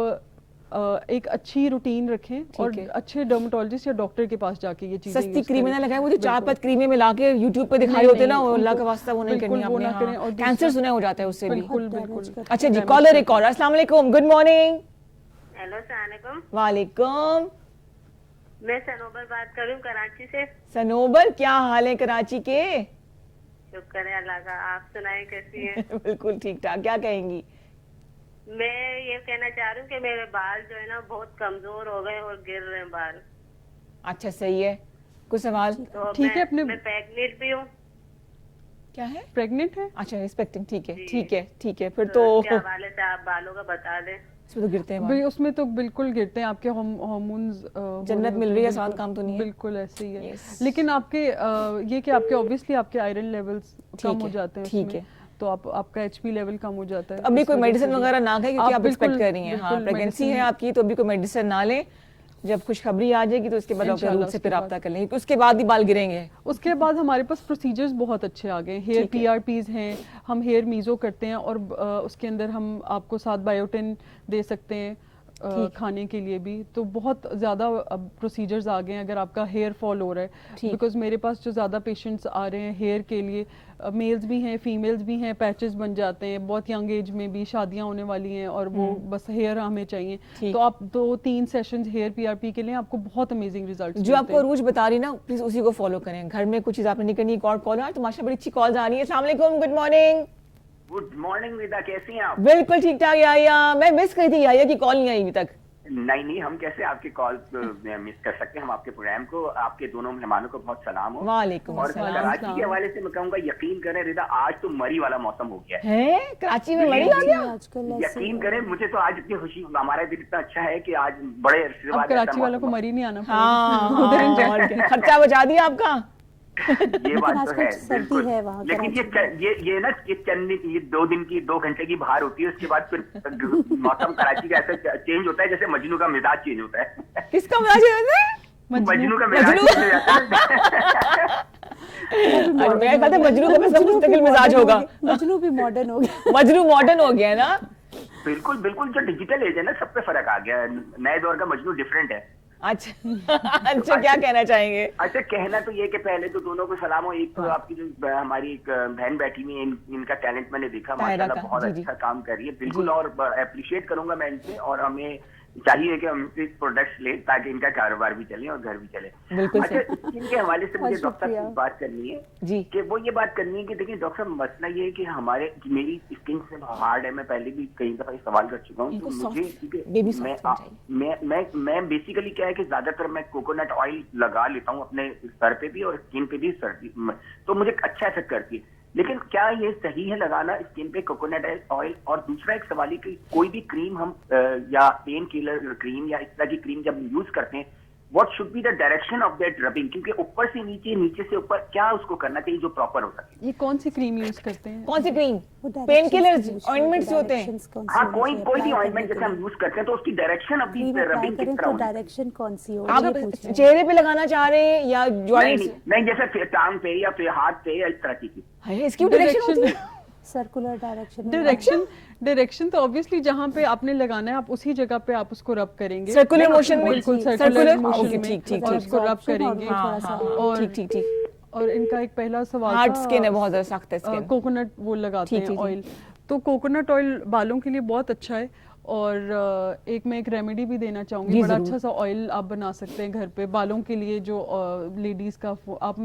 एक अच्छी रूटीन रखें और अच्छे डर्मेटोलॉजिस्ट या डॉक्टर के पास जाके ये चीजें सस्ती क्रीमें ना लगाएं, वो जो 4-5 क्रीमें मिला के यूट्यूब पे दिखाई होते हैं ना, वो अल्लाह का वास्ता वो नहीं करनी आपने। हाँ। और कैंसर सुना हो जाता है उससे भी। बिल्कुल। अच्छा जी, कॉलर एक और। अस्सलाम वालेकुम, गुड मॉर्निंग। हेलो, अस्सलाम वालेकुम। वालेकुम। मैं सनोबर बात कर रही हूँ, कराची से। सनोबर, क्या हाल है कराची के? शुक्र है अल्लाह का, आप सुनाएं कैसी हैं? बिल्कुल ठीक ठाक। क्या कहेंगी? मैं ये कहना चाह रही हूँ कि मेरे बाल जो है ना बहुत कमजोर हो गए और गिर रहे हैं बाल। अच्छा सही है, कुछ सवाल? तो ठीक है, अपने मैं प्रेग्नेंट भी हूँ। क्या है? प्रेग्नेंट है? अच्छा एक्सपेक्टिंग, ठीक है ठीक है ठीक है, फिर तो तो क्या हवाले से आप बालों का बता दें। इसमें तो गिरते हैं बाल। उसमें तो बिल्कुल गिरते हैं, आपके हार्मोन्स जन्नत मिल रही है, आसान काम तो नहीं है। बिल्कुल ऐसे ही है। Yes. लेकिन आपके ये कि आपके ऑब्वियसली आपके आयरन लेवल्स कम हो जाते हैं, ठीक है, तो आपका एचपी लेवल कम हो जाता है। अभी कोई मेडिसिन वगैरह ना खाएं क्योंकि आप एक्सपेक्ट कर रही हैं, हाँ बिल्कुल प्रेगनेंसी है आपकी, तो अभी कोई मेडिसिन ना लें। जब खुशखबरी आ जाएगी तो उसके बाद डॉक्टर रूप से फिर रब्ता कर लेंगे, उसके बाद ही बाल गिरेंगे। उसके बाद हमारे पास प्रोसीजर्स बहुत अच्छे आ गए, हेयर PRPs हैं, हम हेयर मीजो करते हैं और उसके अंदर हम आपको 7 बायोटिन दे सकते हैं खाने के लिए भी। तो बहुत ज़्यादा प्रोसीजर्स आ गए हैं अगर आपका हेयर फॉल हो रहा है, बिकॉज मेरे पास जो ज़्यादा पेशेंट्स आ रहे हैं हेयर के लिए, मेल्स भी हैं फीमेल्स भी हैं, पैचेस बन जाते हैं बहुत यंग एज में भी, शादियां होने वाली हैं और वो बस हेयर हमें चाहिए, तो आप 2-3 सेशंस हेयर PRP के लिए आपको बहुत अमेजिंग रिजल्ट। जो आपको अरूज बता रही ना, प्लीज उसी को फॉलो करें। घर में कुछ चीज आपने नहीं करनी, एक और कॉल है, तो माशा बड़ी अच्छी कॉल्स आ रही है। अस्सलाम वालेकुम, गुड मॉर्निंग। गुड मॉर्निंग विदा, कैसी हैं आप? बिल्कुल ठीक ठाक याया, मैं मिस करी थी याया की कॉल नहीं आई अभी तक। नहीं, हम कैसे आपकी कॉल मिस कर सकते हैं। हम आपके प्रोग्राम को, आपके दोनों मेहमानों को बहुत सलाम हो। वालेकुम और सलाम। कराची के हवाले से मैं कहूँगा, यकीन करें रिदा, आज तो मरी वाला मौसम हो गया है। कराची में मरी आ गया आजकल? यकीन करें, मुझे तो आज इतनी खुशी, हमारा दिल इतना अच्छा है कि आज बड़े अरसे बाद कराची वालों को मरी नहीं आना। हाँ, खर्चा बचा दिया आपका। ये बात तो है, सर्दी है वहाँ। लेकिन ये ना ये 2 दिन की 2 घंटे की बाहर होती है, उसके बाद फिर मौसम कराची का ऐसा चेंज होता है जैसे मजनू का मिजाज चेंज होता है। किसका मिजाज चेंज होता है? मजनू का मिजाज चेंज हो जाता है। मैं कहता मजनू का सब मुस्तकिल मिजाज होगा। मजनू भी मॉडर्न हो गया। मजनू मॉडर्न हो गया ना। बिल्कुल बिल्कुल, जो डिजिटल एज है ना, सब पे फर्क आ गया। नए दौर का मजनू डिफरेंट है। अच्छा अच्छा, क्या कहना चाहेंगे? अच्छा, कहना तो ये कि पहले तो दोनों को सलाम हो। एक तो आपकी जो हमारी एक बहन बैठी हुई है, इनका टैलेंट मैंने देखा, माशाल्लाह बहुत अच्छा काम कर रही है, बिल्कुल, और अप्रिशिएट करूंगा मैं इनसे। और हमें चाहिए कि हम इनसे प्रोडक्ट्स ले ताकि इनका कारोबार भी चले और घर भी चले। अच्छा, स्किन के हवाले से मुझे डॉक्टर से बात करनी है जी, कि वो ये बात करनी है कि देखिए डॉक्टर साहब, मसला ये है कि मेरी स्किन से हार्ड है। मैं पहले भी कई दफा सवाल कर चुका हूँ। तो मुझे मैं बेसिकली क्या है कि ज्यादातर मैं कोकोनट ऑयल लगा लेता हूँ अपने सर पे भी और स्किन पे भी, सर्दी तो मुझे अच्छा इफेक्ट करती है। लेकिन क्या ये सही है लगाना स्किन पे कोकोनट ऑयल? और दूसरा एक सवाल है कि कोई भी क्रीम हम या पेन किलर क्रीम या इस तरह की क्रीम जब यूज करते हैं, what should be the direction of that rubbing? क्योंकि ऊपर से नीचे, नीचे से ऊपर, क्या उसको करना चाहिए जो प्रॉपर हो सके? ये कौन सी क्रीम यूज करते हैं? कौन सी क्रीम? पेन किलर्स, ऑइंटमेंट्स होते हैं। हाँ, कोई भी ऑइंटमेंट जैसे हम यूज करते हैं, तो उसकी डायरेक्शन ऑफ दी रबिंग किस तरह होगी? डायरेक्शन कौन सी हो? आप चेहरे पे लगाना चाह रहे हैं या जॉइंट्स? नहीं, जैसे टांग पे या फिर हाथ पे या इस तरह की। इसकी डायरेक्शन होती है? सर्कुलर डायरेक्शन डायरेक्शन तो ऑब्वियसली जहाँ पे आपने लगाना है आप उसी जगह पे आप उसको रब करेंगे, सर्कुलर मोशन में। बिल्कुल सर्कुलर मोशन में ठीक, और उसको रब करेंगे। और ठीक। और इनका एक पहला सवाल हार्ड स्किन है, बहुत ज्यादा सख्त है स्किन। कोकोनट वो लगाते हैं ऑयल, तो कोकोनट ऑयल बालों के लिए बहुत अच्छा है। और मैं एक रेमेडी भी देना चाहूंगी, बड़ा अच्छा सा ऑयल आप बना सकते हैं घर पे बालों के लिए। जो लेडीज का आप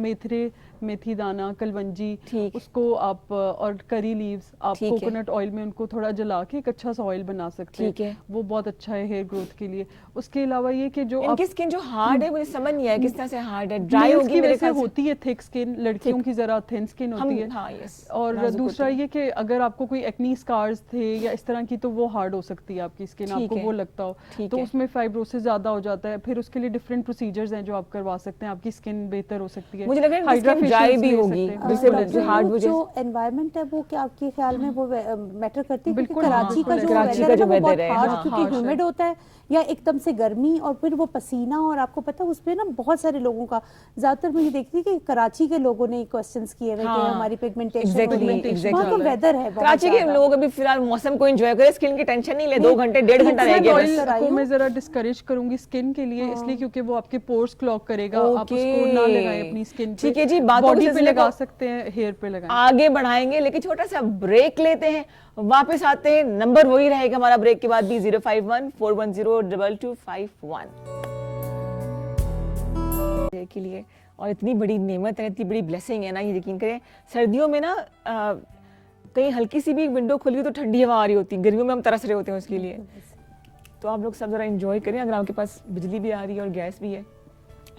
मेथी दाना, कलवंजी, उसको आप और करी लीव्स आप कोकोनट ऑयल में उनको थोड़ा जला के एक अच्छा सा ऑयल बना सकते हैं, वो बहुत अच्छा है हेयर ग्रोथ के लिए। उसके अलावा ये कि जो इनकी स्किन जो हार्ड है, मुझे समझ नहीं आया किस तरह से हार्ड है। ड्राई होगी मेरे ख्याल से होती है थिक स्किन, लड़कियों की जरा थिन स्किन होती है। और दूसरा ये कि अगर आपको कोई एक्नी स्कार्स थे या इस तरह की, तो वो हार्ड हो सकती है आपकी स्किन, आपको वो लगता हो तो उसमें फाइब्रोसिस ज्यादा हो जाता है। फिर उसके लिए डिफरेंट प्रोसीजर्स हैं जो आप करवा सकते हैं, आपकी स्किन बेहतर हो सकती है। मुझे लग रहा है ड्राई भी होगी, जो एनवायरनमेंट है वो क्या आपके ख्याल में वो मैटर करती है? क्योंकि कराची का जो वेदर है क्योंकि ह्यूमिड होता है या एकदम से गर्मी और फिर वो पसीना, और आपको पता है उसपे ना बहुत सारे लोगों का, ज्यादातर मुझे देखती है कि कराची के लोगों ने क्वेश्चंस किए हुए कि हमारी पिगमेंटेशन वहाँ का वेदर है। कराची के लोग अभी फिलहाल मौसम को एंजॉय करें, स्किन की टेंशन नहीं ले, 2 घंटे 1.5 घंटा रह गया बस। को मैं जरा डिस्करेज करूंगी स्किन के लिए, इसलिए क्योंकि वो आपके पोर्स क्लॉग करेगा। आप उसको ना लगाएं अपनी स्किन पे। ठीक है जी, बॉडी पे लगा सकते हैं, हेयर पे लगाएं। आगे बढ़ाएंगे, लेकिन छोटा सा ब्रेक लेते हैं, वापस आते हैं। नंबर वही रहेगा हमारा ब्रेक के बाद भी, 051-410-2251 के लिए। और इतनी बड़ी नेमत है, इतनी बड़ी ब्लेसिंग है ना, ये यकीन करें। सर्दियों में ना कहीं हल्की सी भी विंडो खुली तो ठंडी हवा आ रही होती है, गर्मियों में हम तरस रहे होते हैं उसके लिए। तो आप लोग सब ज़रा एंजॉय करें, अगर आपके पास बिजली भी आ रही है और गैस भी है,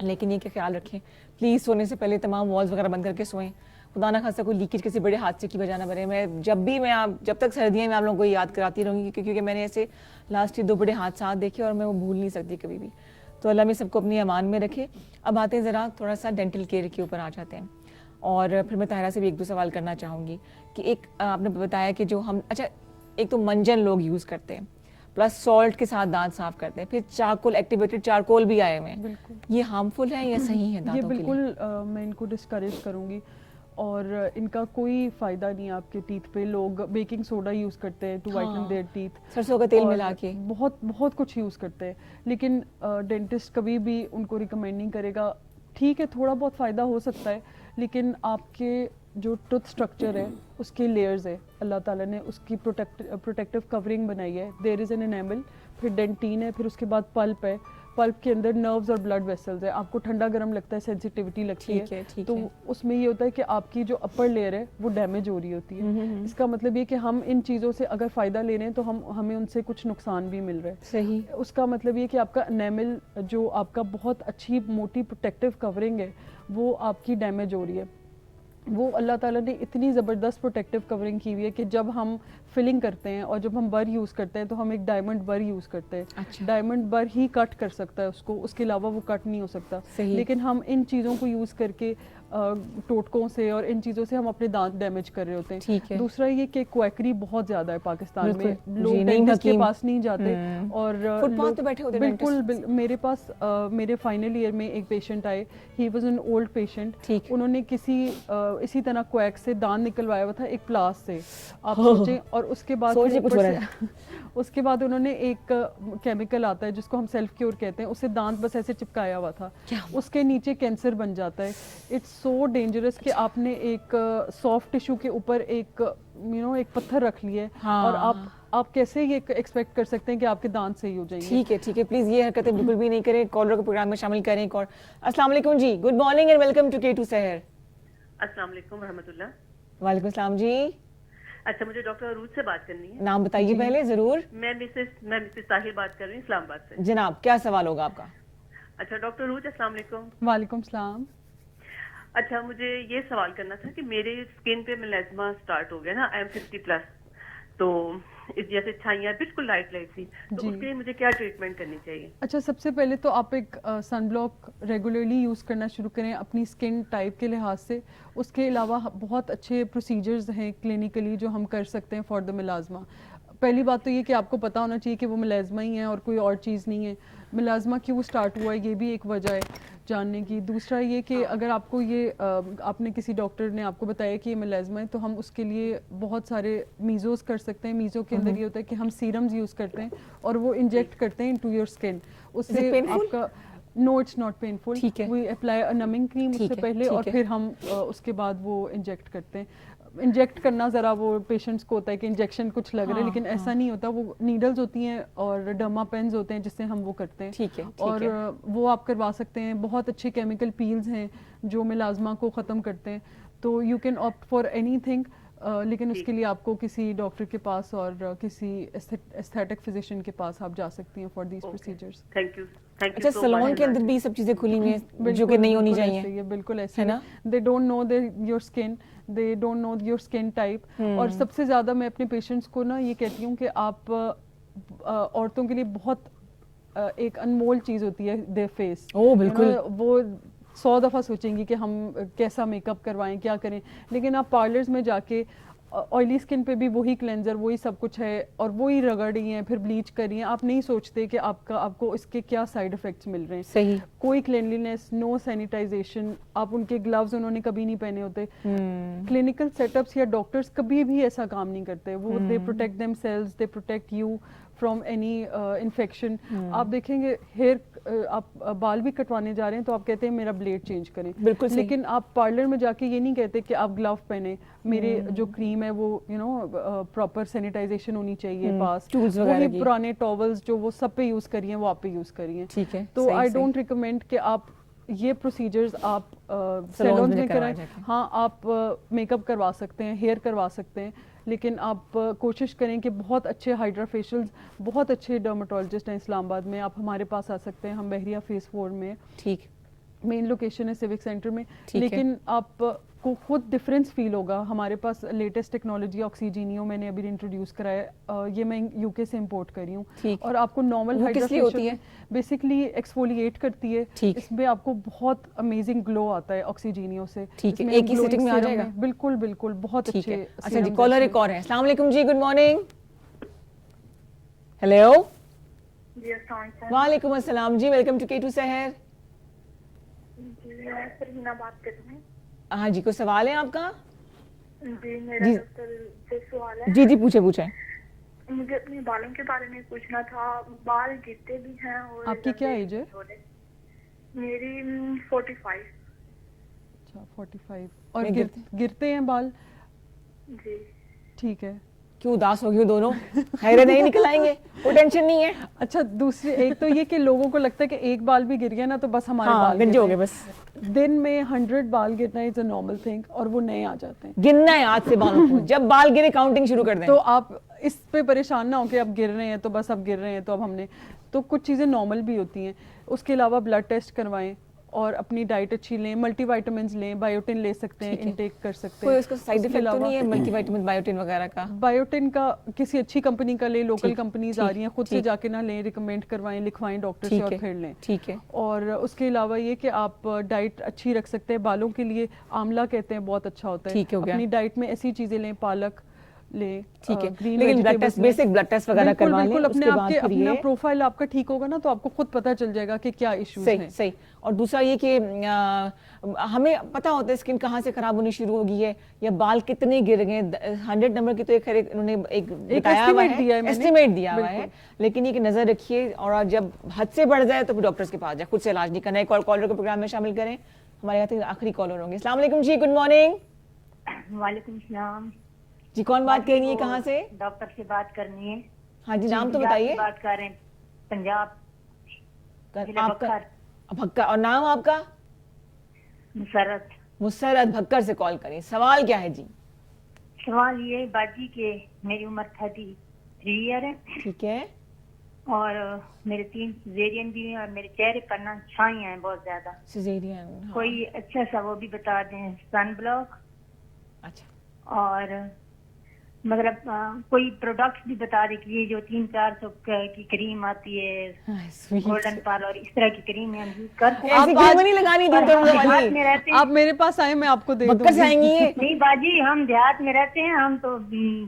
लेकिन ये क्या ख्याल रखें प्लीज़, सोने से पहले तमाम वॉल्स वगैरह बंद करके सोएं, खुदा ना खासा कोई लीकेज किसी बड़े हादसे की वजह ना बने। मैं जब तक सर्दियाँ में आप लोगों को याद कराती रहूँगी, क्योंकि मैंने ऐसे लास्ट 2 बड़े हादसा देखे और मैं वो भूल नहीं सकती कभी भी। तो अल्लाह में सबको अपनी अमान में रखे। अब आते हैं ज़रा थोड़ा सा डेंटल केयर के ऊपर आ जाते हैं, और फिर मैं ताहिरा से भी 1-2 सवाल करना चाहूँगी कि एक आपने बताया कि जो हम एक तो मंजन लोग यूज़ करते हैं, प्लस सॉल्ट के साथ दांत साफ करते हैं, फिर चारकोल, एक्टिवेटेड चारकोल भी आए हुए हैं, ये हार्मफुल है या सही है दांतों के लिए? ये बिल्कुल मैं इनको डिस्करेज करूँगी, और इनका कोई फ़ायदा नहीं है आपके टीथ पे। लोग बेकिंग सोडा यूज़ करते हैं टू वाइटन देयर टीथ, सरसों का तेल मिला के बहुत कुछ यूज़ करते हैं, लेकिन डेंटिस्ट कभी भी उनको रिकमेंड नहीं करेगा। ठीक है, थोड़ा बहुत फ़ायदा हो सकता है, लेकिन आपके जो टूथ स्ट्रक्चर है उसके लेयर्स है, अल्लाह ताला ने उसकी प्रोटेक्टिव कवरिंग बनाई है। देयर इज़ एन एनेमल, फिर डेंटिन है, फिर उसके बाद पल्प है, पल्प के अंदर नर्व्स और ब्लड वेसल्स है। आपको ठंडा गर्म लगता है, सेंसिटिविटी लगती है, तो उसमें ये होता है कि आपकी जो अपर लेयर है वो डैमेज हो रही होती है। इसका मतलब ये कि हम इन चीज़ों से अगर फ़ायदा ले रहे हैं तो हमें उनसे कुछ नुकसान भी मिल रहा है। सही। उसका मतलब ये कि आपका एनेमल जो आपका बहुत अच्छी मोटी प्रोटेक्टिव कवरिंग है वो आपकी डैमेज हो रही है। वो अल्लाह ताला ने इतनी ज़बरदस्त प्रोटेक्टिव कवरिंग की हुई है कि जब हम फिलिंग करते हैं और जब हम बर यूज़ करते हैं तो हम एक डायमंड बर यूज़ करते हैं। अच्छा। डायमंड बर ही कट कर सकता है उसको, उसके अलावा वो कट नहीं हो सकता। लेकिन हम इन चीज़ों को यूज़ करके टोटकों से और इन चीज़ों से हम अपने दांत डैमेज कर रहे होते हैं। दूसरा ये कि क्वैकरी बहुत ज़्यादा है पाकिस्तान में, लोग डेंटिस्ट के पास नहीं जाते और फुटपाथ पे बैठे होते हैं। बिल्कुल, मेरे पास मेरे फाइनल ईयर में एक पेशेंट आए, he was an old patient, उन्होंने इसी तरह क्वैक से दांत निकलवाया हुआ था एक प्लास से, आप सोचें। और उसके बाद उन्होंने एक केमिकल आता है जिसको हम सेल्फ क्योर कहते हैं, उससे दांत बस ऐसे चिपकाया हुआ था, उसके नीचे कैंसर बन जाता है। इट्स सो डेंजरस कि आपने एक सॉफ्ट टिश्यू के ऊपर एक एक पत्थर रख लिया है, और आप कैसे ये एक्सपेक्ट कर सकते हैं कि आपके दांत सही हो जाएंगे? ठीक है, प्लीज ये हरकतें बिल्कुल भी नहीं करें। कॉलर को प्रोग्राम में शामिल करें। और अस्सलाम वालेकुम जी, good morning and welcome to K2 Sehar. अस्सलाम वालेकुम रहमतुल्लाह। वालेकुम सलाम जी। अच्छा, मुझे डॉक्टर अरूज से बात करनी है। नाम बताइए पहले। जरूर। मैं मिसेस ताहिर बात कर रही हूँ इस्लामाबाद से। जनाब, क्या सवाल होगा आपका? अच्छा डॉक्टर अरूज, अस्सलाम वालेकुम। वालेकुम सलाम। अच्छा, मुझे ये सवाल करना था कि मेरे स्किन पे मेलास्मा स्टार्ट हो गया ना, आई एम 50+, तो जैसे छाइयाँ बिल्कुल लाइट सी, तो उसके लिए मुझे क्या ट्रीटमेंट करनी चाहिए? अच्छा, सबसे पहले तो आप एक सनब्लॉक रेगुलरली यूज़ करना शुरू करें अपनी स्किन टाइप के लिहाज से। उसके अलावा बहुत अच्छे प्रोसीजर्स हैं क्लिनिकली जो हम कर सकते हैं फॉर द मेलास्मा। पहली बात तो ये कि आपको पता होना चाहिए कि वो मेलास्मा ही है और कोई और चीज़ नहीं है। मेलास्मा क्यों स्टार्ट हुआ है ये भी एक वजह है जानने की। दूसरा ये कि अगर आपको आपने किसी डॉक्टर ने आपको बताया कि ये मेलास्मा है, तो हम उसके लिए बहुत सारे मीज़ोस कर सकते हैं। मीज़ो के अंदर ये होता है कि हम सीरम्स यूज़ करते हैं और वो इंजेक्ट करते हैं इनटू योर स्किन। उससे आपका no, it's not painful. We apply a numbing cream उससे पहले और फिर हम उसके बाद वो इंजेक्ट करते हैं। इंजेक्ट करना ज़रा वो पेशेंट्स को होता है कि इंजेक्शन कुछ लग रहा है, लेकिन ऐसा नहीं होता। वो नीडल्स होती हैं और डर्मा पेन्स होते हैं जिससे हम वो करते हैं। ठीक है। और वो आप करवा सकते हैं। बहुत अच्छे केमिकल पील्स हैं जो मेलास्मा को ख़त्म करते हैं, तो you can opt for anything. लेकिन उसके लिए आपको किसी डॉक्टर के पास और किसी एस्थेटिक फिजिशियन के पास आप जा सकती हैं for these procedures. Thank you. अच्छा, सैलून के अंदर भी सब चीजें खुली हुई हैं जो कि नहीं होनी चाहिए। बिल्कुल ऐसे है ना। They don't know your skin, they don't know your skin type. और सबसे ज्यादा मैं अपने पेशेंट्स को ना ये कहती हूँ कि आप औरतों के लिए बहुत एक अनमोल चीज होती है देयर फेस। बिल्कुल। वो 100 दफ़ा सोचेंगी कि हम कैसा मेकअप करवाएं, क्या करें, लेकिन आप पार्लर्स में जाके ऑयली स्किन पे भी वही क्लेंजर, वही सब कुछ है और वही रगड़ रही हैं, फिर ब्लीच कर रही हैं। आप नहीं सोचते कि आपको इसके क्या साइड इफेक्ट्स मिल रहे हैं। सही। कोई क्लेनलीनेस, नो सैनिटाइजेशन। आप उनके ग्लव्स उन्होंने कभी नहीं पहने होते। क्लिनिकल सेटअप्स या डॉक्टर्स कभी भी ऐसा काम नहीं करते। वो they protect themselves, they protect you from any infection. आप देखेंगे आप बाल भी कटवाने जा रहे हैं तो आप कहते हैं मेरा ब्लेड चेंज करें। बिल्कुल। लेकिन आप पार्लर में जाके ये नहीं कहते कि आप ग्लव पहने, मेरे जो क्रीम है वो प्रॉपर सैनिटाइजेशन होनी चाहिए पास। वही पुराने टॉवल्स जो वो सब पे यूज करिए वो आप पे यूज करिए। ठीक है। तो आई डोंट रिकमेंड कि आप ये प्रोसीजर्स आप सैलून में कराएं। हाँ, आप मेकअप करवा सकते हैं, हेयर करवा सकते हैं, लेकिन आप कोशिश करें कि बहुत अच्छे हाइड्रा फेशियल्स, बहुत अच्छे डर्माटोलॉजिस्ट हैं इस्लामाबाद में, आप हमारे पास आ सकते हैं। हम बहरिया फेस 4 में, ठीक, मेन लोकेशन है सिविक सेंटर में, लेकिन आप को खुद डिफरेंस फील होगा। हमारे पास लेटेस्ट टेक्नोलॉजी ऑक्सीजीनियो मैंने अभी इंट्रोड्यूस कराया, ये मैं यूके से इंपोर्ट कर रही हूँ। और आपको normal hydra facial basically exfoliate करती है, इसमें आपको बहुत अमेजिंग ग्लो आता है ऑक्सीजीनियो से। ठीक है, एक ही सिटिंग में आ जाएगा। बिल्कुल बिल्कुल, बहुत अच्छे। अच्छा जी, कॉलर एक और है। अस्सलाम वालेकुम जी, गुड मॉर्निंग। हेलो, वालेकुम अस्सलाम जी, वेलकम टू K2 सहर। मैं सरहीना बात कर रही हूँ। हाँ जी, कोई सवाल है आपका? जी, मेरा डॉक्टर से सवाल है। जी जी, पूछे। मुझे अपने बालों के बारे में पूछना था। बाल गिरते भी हैं और आपकी क्या एज है? मेरी 45। अच्छा, 45। और गिरते हैं बाल? जी। ठीक है। क्यों उदास हो गई दोनों? खैर नहीं निकल आएंगे, कोई टेंशन नहीं है। अच्छा, दूसरी एक तो ये कि लोगों को लगता है कि एक बाल भी गिर गया ना तो बस हमारे बाल गंजे हो गए। बस दिन में 100 बाल गिरना इज अ नॉर्मल थिंग, और वो नए आ जाते हैं। गिनना है आज से बालों को, जब बाल गिरे काउंटिंग शुरू कर दें। तो आप इस पे परेशान ना हो कि अब गिर रहे हैं तो बस अब गिर रहे हैं तो अब हमने, तो कुछ चीज़ें नॉर्मल भी होती हैं। उसके अलावा ब्लड टेस्ट करवाएं और अपनी डाइट अच्छी लें, मल्टीविटामिन्स लें, बायोटिन ले सकते हैं, इनटेक कर सकते हैं। कोई उसका साइड इफेक्ट तो नहीं है मल्टीविटामिन बायोटिन वगैरह का? बायोटिन का किसी अच्छी कंपनी का लें, लोकल कंपनीज आ रही हैं, खुद से जाके ना लें, रिकमेंड करवाएं, लिखवाएं डॉक्टर से और फिर लें। ठीक है। और उसके अलावा ये कि आप डाइट अच्छी रख सकते हैं। बालों के लिए आंवला कहते हैं बहुत अच्छा होता है। अपनी डाइट में ऐसी चीजें लें, पालक ले, ठीक है। लेकिन blood test, basic blood test वगैरह करवा लें। अपने आपके अपना प्रोफाइल आपका ठीक होगा ना तो आपको खुद पता चल जाएगा कि क्या इश्यूज हैं। सही। और दूसरा ये कि हमें पता होता है स्किन कहाँ से खराब होनी शुरू हो गई है या बाल कितने गिर गए। 100 नंबर की तो एक उन्होंने एक बताया हुआ है, एस्टिमेट दिया हुआ है, लेकिन ये कि नजर रखिए और जब हद से बढ़ जाए तो फिर डॉक्टर्स के पास जाए, खुद से इलाज नहीं करना है। कॉलर को प्रोग्राम में शामिल करें। हमारे यहाँ आखिरी कॉलर होंगे। अस्सलाम वालेकुम जी, गुड मॉर्निंग। वालेकुम सलाम जी, कौन बात करनी है, कहाँ से? डॉक्टर से बात करनी है। हाँ जी, नाम तो बताइए। बात कर रहे हैं, पंजाब। आपका भक्कर, और नाम आपका? मुसरत भक्कर से कॉल करें। सवाल क्या है जी? सवाल ये बाजी के मेरी उम्र 33 ईयर है। ठीक है। और मेरे 3 सिजेरियन भी हैं और मेरे चेहरे पर ना छाइयां हैं बहुत ज्यादा। सिजेरियन? कोई अच्छा सा वो भी बता दें, सन ब्लॉक। अच्छा। और मतलब कोई प्रोडक्ट्स भी बता दे कि ये जो 300-400 की क्रीम आती है, गोल्डन पाल और इस तरह की क्रीम हम यूज करते हैं। आप आज नहीं लगानी थी आप मेरे पास आए, मैं आपको दे दूंगी। नहीं बाजी, हम देहात में रहते हैं, हम तो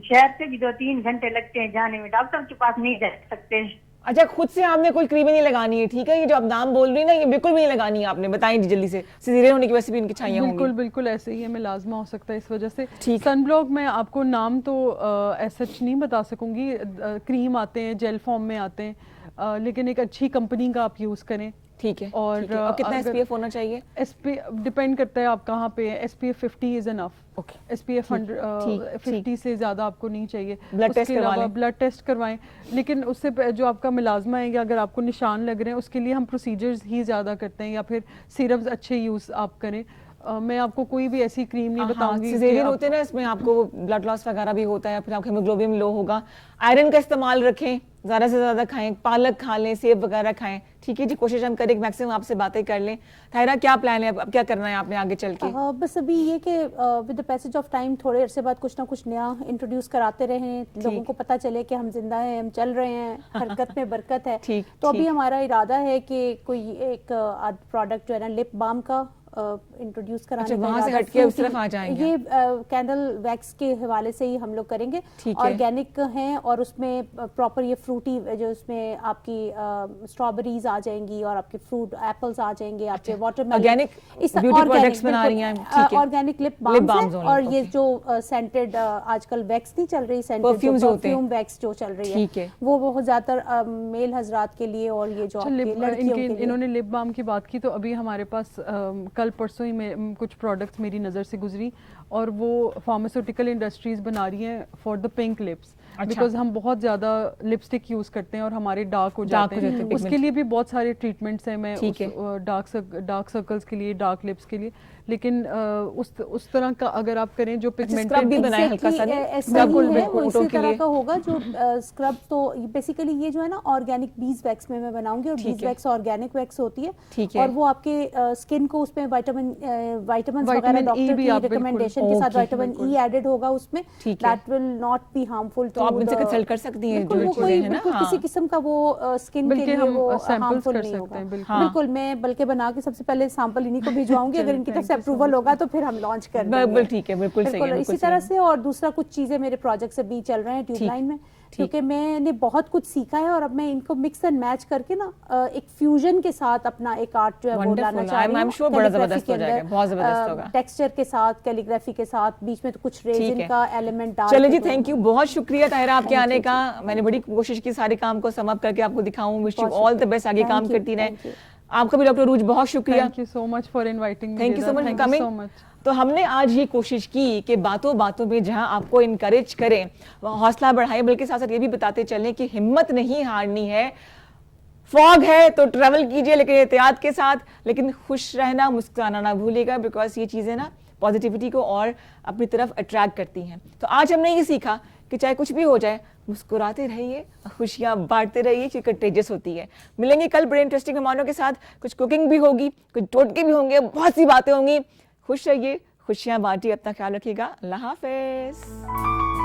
शहर से भी 2-3 घंटे लगते हैं जाने में, डॉक्टर के पास नहीं जा सकते। अच्छा, खुद से आपने कोई क्रीम नहीं लगानी है, ठीक है? ये जो आप नाम बोल रही है ना, ये बिल्कुल भी नहीं लगानी है आपने। बताएं जल्दी से। सिजेरियन होने की वजह से भी इनकी छाइयां होंगी। बिल्कुल ऐसे ही है, मैं लाजमा हो सकता है इस वजह से। सनब्लॉक मैं आपको नाम तो सच नहीं बता सकूंगी। क्रीम आते हैं, जेल फॉर्म में आते हैं, लेकिन एक अच्छी कंपनी का आप यूज करें। ठीक है। और कितना SPF होना चाहिए? SPF डिपेंड करता है आप कहाँ पे हैं। SPF 50 is enough. SPF 50 से ज्यादा आपको नहीं चाहिए। ब्लड टेस्ट करवाएं, लेकिन उससे जो आपका मिलाजमा है, अगर आपको निशान लग रहे हैं उसके लिए हम प्रोसीजर्स ही ज्यादा करते हैं, या फिर सिरप्स अच्छे यूज आप करें। मैं आपको कोई भी ऐसी क्रीम नहीं बताऊंगी। सिजेरियन होते हैं ना, इसमें आपको ब्लड लॉस वगैरह भी होता है, फिर आपका हीमोग्लोबिन लो होगा। आयरन का इस्तेमाल रखें, ज़्यादा से ज़्यादा खाएं, पालक खा लें, सेब वगैरह खाएं। ठीक है जी, कोशिश हम करें मैक्सिमम आपसे बातें कर लें। थायरा, क्या प्लान है, अब क्या करना है आपने आगे चल के? बस अभी ये कि with the passage of time थोड़े अरसे बाद कुछ ना कुछ नया इंट्रोड्यूस कराते रहें, लोगों को पता चले कि हम जिंदा हैं, हम चल रहे हैं, हरकत में बरकत है। तो अभी हमारा इरादा है कि कोई एक प्रोडक्ट जो है ना लिप बाम का इंट्रोड्यूस कराने का। वहां से हट के उस तरफ आ जाएंगे। ये कैंडल वैक्स के हवाले से ही हम लोग करेंगे। ऑर्गेनिक हैं और उसमें प्रॉपर ये फ्रूटी, जो उसमें आपकी स्ट्रॉबेरीज आ जाएंगी और आपके फ्रूट एप्पल्स आ जाएंगे, आपके वाटरमेलन, ऑर्गेनिक ब्यूटी प्रोडक्ट्स बना रही हैं। ऑर्गेनिक लिप बाम्स और ये जो सेंटेड आजकल वैक्स नहीं चल रही, सेंटेड परफ्यूम वैक्स जो चल रही है, वो बहुत ज्यादातर मेल हजरात के लिए और ये जो लड़कियों के लिए। इन्होंने लिप बाम की बात की, तो अभी हमारे पास कल परसों ही में कुछ प्रोडक्ट्स मेरी नज़र से गुजरी और वो फार्मास्यूटिकल इंडस्ट्रीज बना रही हैं for the pink lips, because हम बहुत ज़्यादा लिपस्टिक यूज़ करते हैं और हमारे डार्क हो जाते हैं। उसके लिए भी बहुत सारे ट्रीटमेंट्स हैं, मैं डार्क सर्कल्स के लिए, डार्क लिप्स के लिए, लेकिन उस तरह का अगर आप करें जो पिगमेंटेड भी बनाए हल्का सा इसी तरह का होगा जो स्क्रब। तो बेसिकली ये जो है ना ऑर्गेनिक बीज वैक्स में मैं बनाऊंगी, और बीज वैक्स ऑर्गेनिक वैक्स होती है और वो आपके स्किन को उसमें विटामिन वगैरह डॉक्टर की रिकमेंडेशन के साथ विटामिन ई एडेड होगा उसमें, that will not be harmful. तो आप इनसे कंसल्ट कर सकती हैं जो चीजें हैं ना, किसी किस्म का वो स्किन के लिए वो हार्मफुल नहीं होगा। बिल्कुल, मैं बल्कि बना के सबसे पहले सैंपल इन्हीं को भिजवाऊंगी, अगर इनकी तरफ से अप्रूवल होगा तो फिर हम लॉन्च कर देंगे। बिल्कुल ठीक है, बिल्कुल सही है। इसी तरह से और दूसरा कुछ चीजें मेरे प्रोजेक्ट से भी चल रहे हैं ट्यूबलाइन में, क्योंकि मैंने बहुत कुछ सीखा है और अब मैं इनको मिक्स एंड मैच करके ना एक फ्यूजन के साथ अपना एक आर्ट जो है वो लाना चाह रही हूं। बड़ा जबरदस्त हो जाएगा, बहुत जबरदस्त होगा। टेक्सचर के साथ, कैलीग्राफी के साथ, बीच में तो कुछ रेजिन का एलिमेंट डाल। चलिए जी, थैंक यू, बहुत शुक्रिया ताहिरा आपके आने का। मैंने बड़ी कोशिश की सारे काम को सम अप करके आपको दिखाऊं। Wish you all the best, आगे काम करती रहे। आपका भी डॉक्टर रूज बहुत शुक्रिया। Thank you so much for inviting me. Thank you so much for coming. तो हमने आज ये कोशिश की कि बातों बातों में जहां आपको इनकरेज करें, हौसला बढ़ाएं, बल्कि साथ साथ ये भी बताते चलें कि हिम्मत नहीं हारनी है। फॉग है तो ट्रैवल कीजिए लेकिन एहतियात के साथ, लेकिन खुश रहना, मुस्कुराना ना भूलिएगा, बिकॉज ये चीज़ें ना पॉजिटिविटी को और अपनी तरफ अट्रैक्ट करती हैं। तो आज हमने ये सीखा कि चाहे कुछ भी हो जाए, मुस्कुराते रहिए, खुशियाँ बांटते रहिए, क्योंकि कंटेजियस होती है। मिलेंगे कल बड़े इंटरेस्टिंग मेहमानों के साथ, कुछ कुकिंग भी होगी, कुछ टोटके भी होंगे, बहुत सी बातें होंगी। खुश रहिए, खुशियाँ बांटिए, अपना ख्याल रखिएगा। अल्लाह हाफिज़।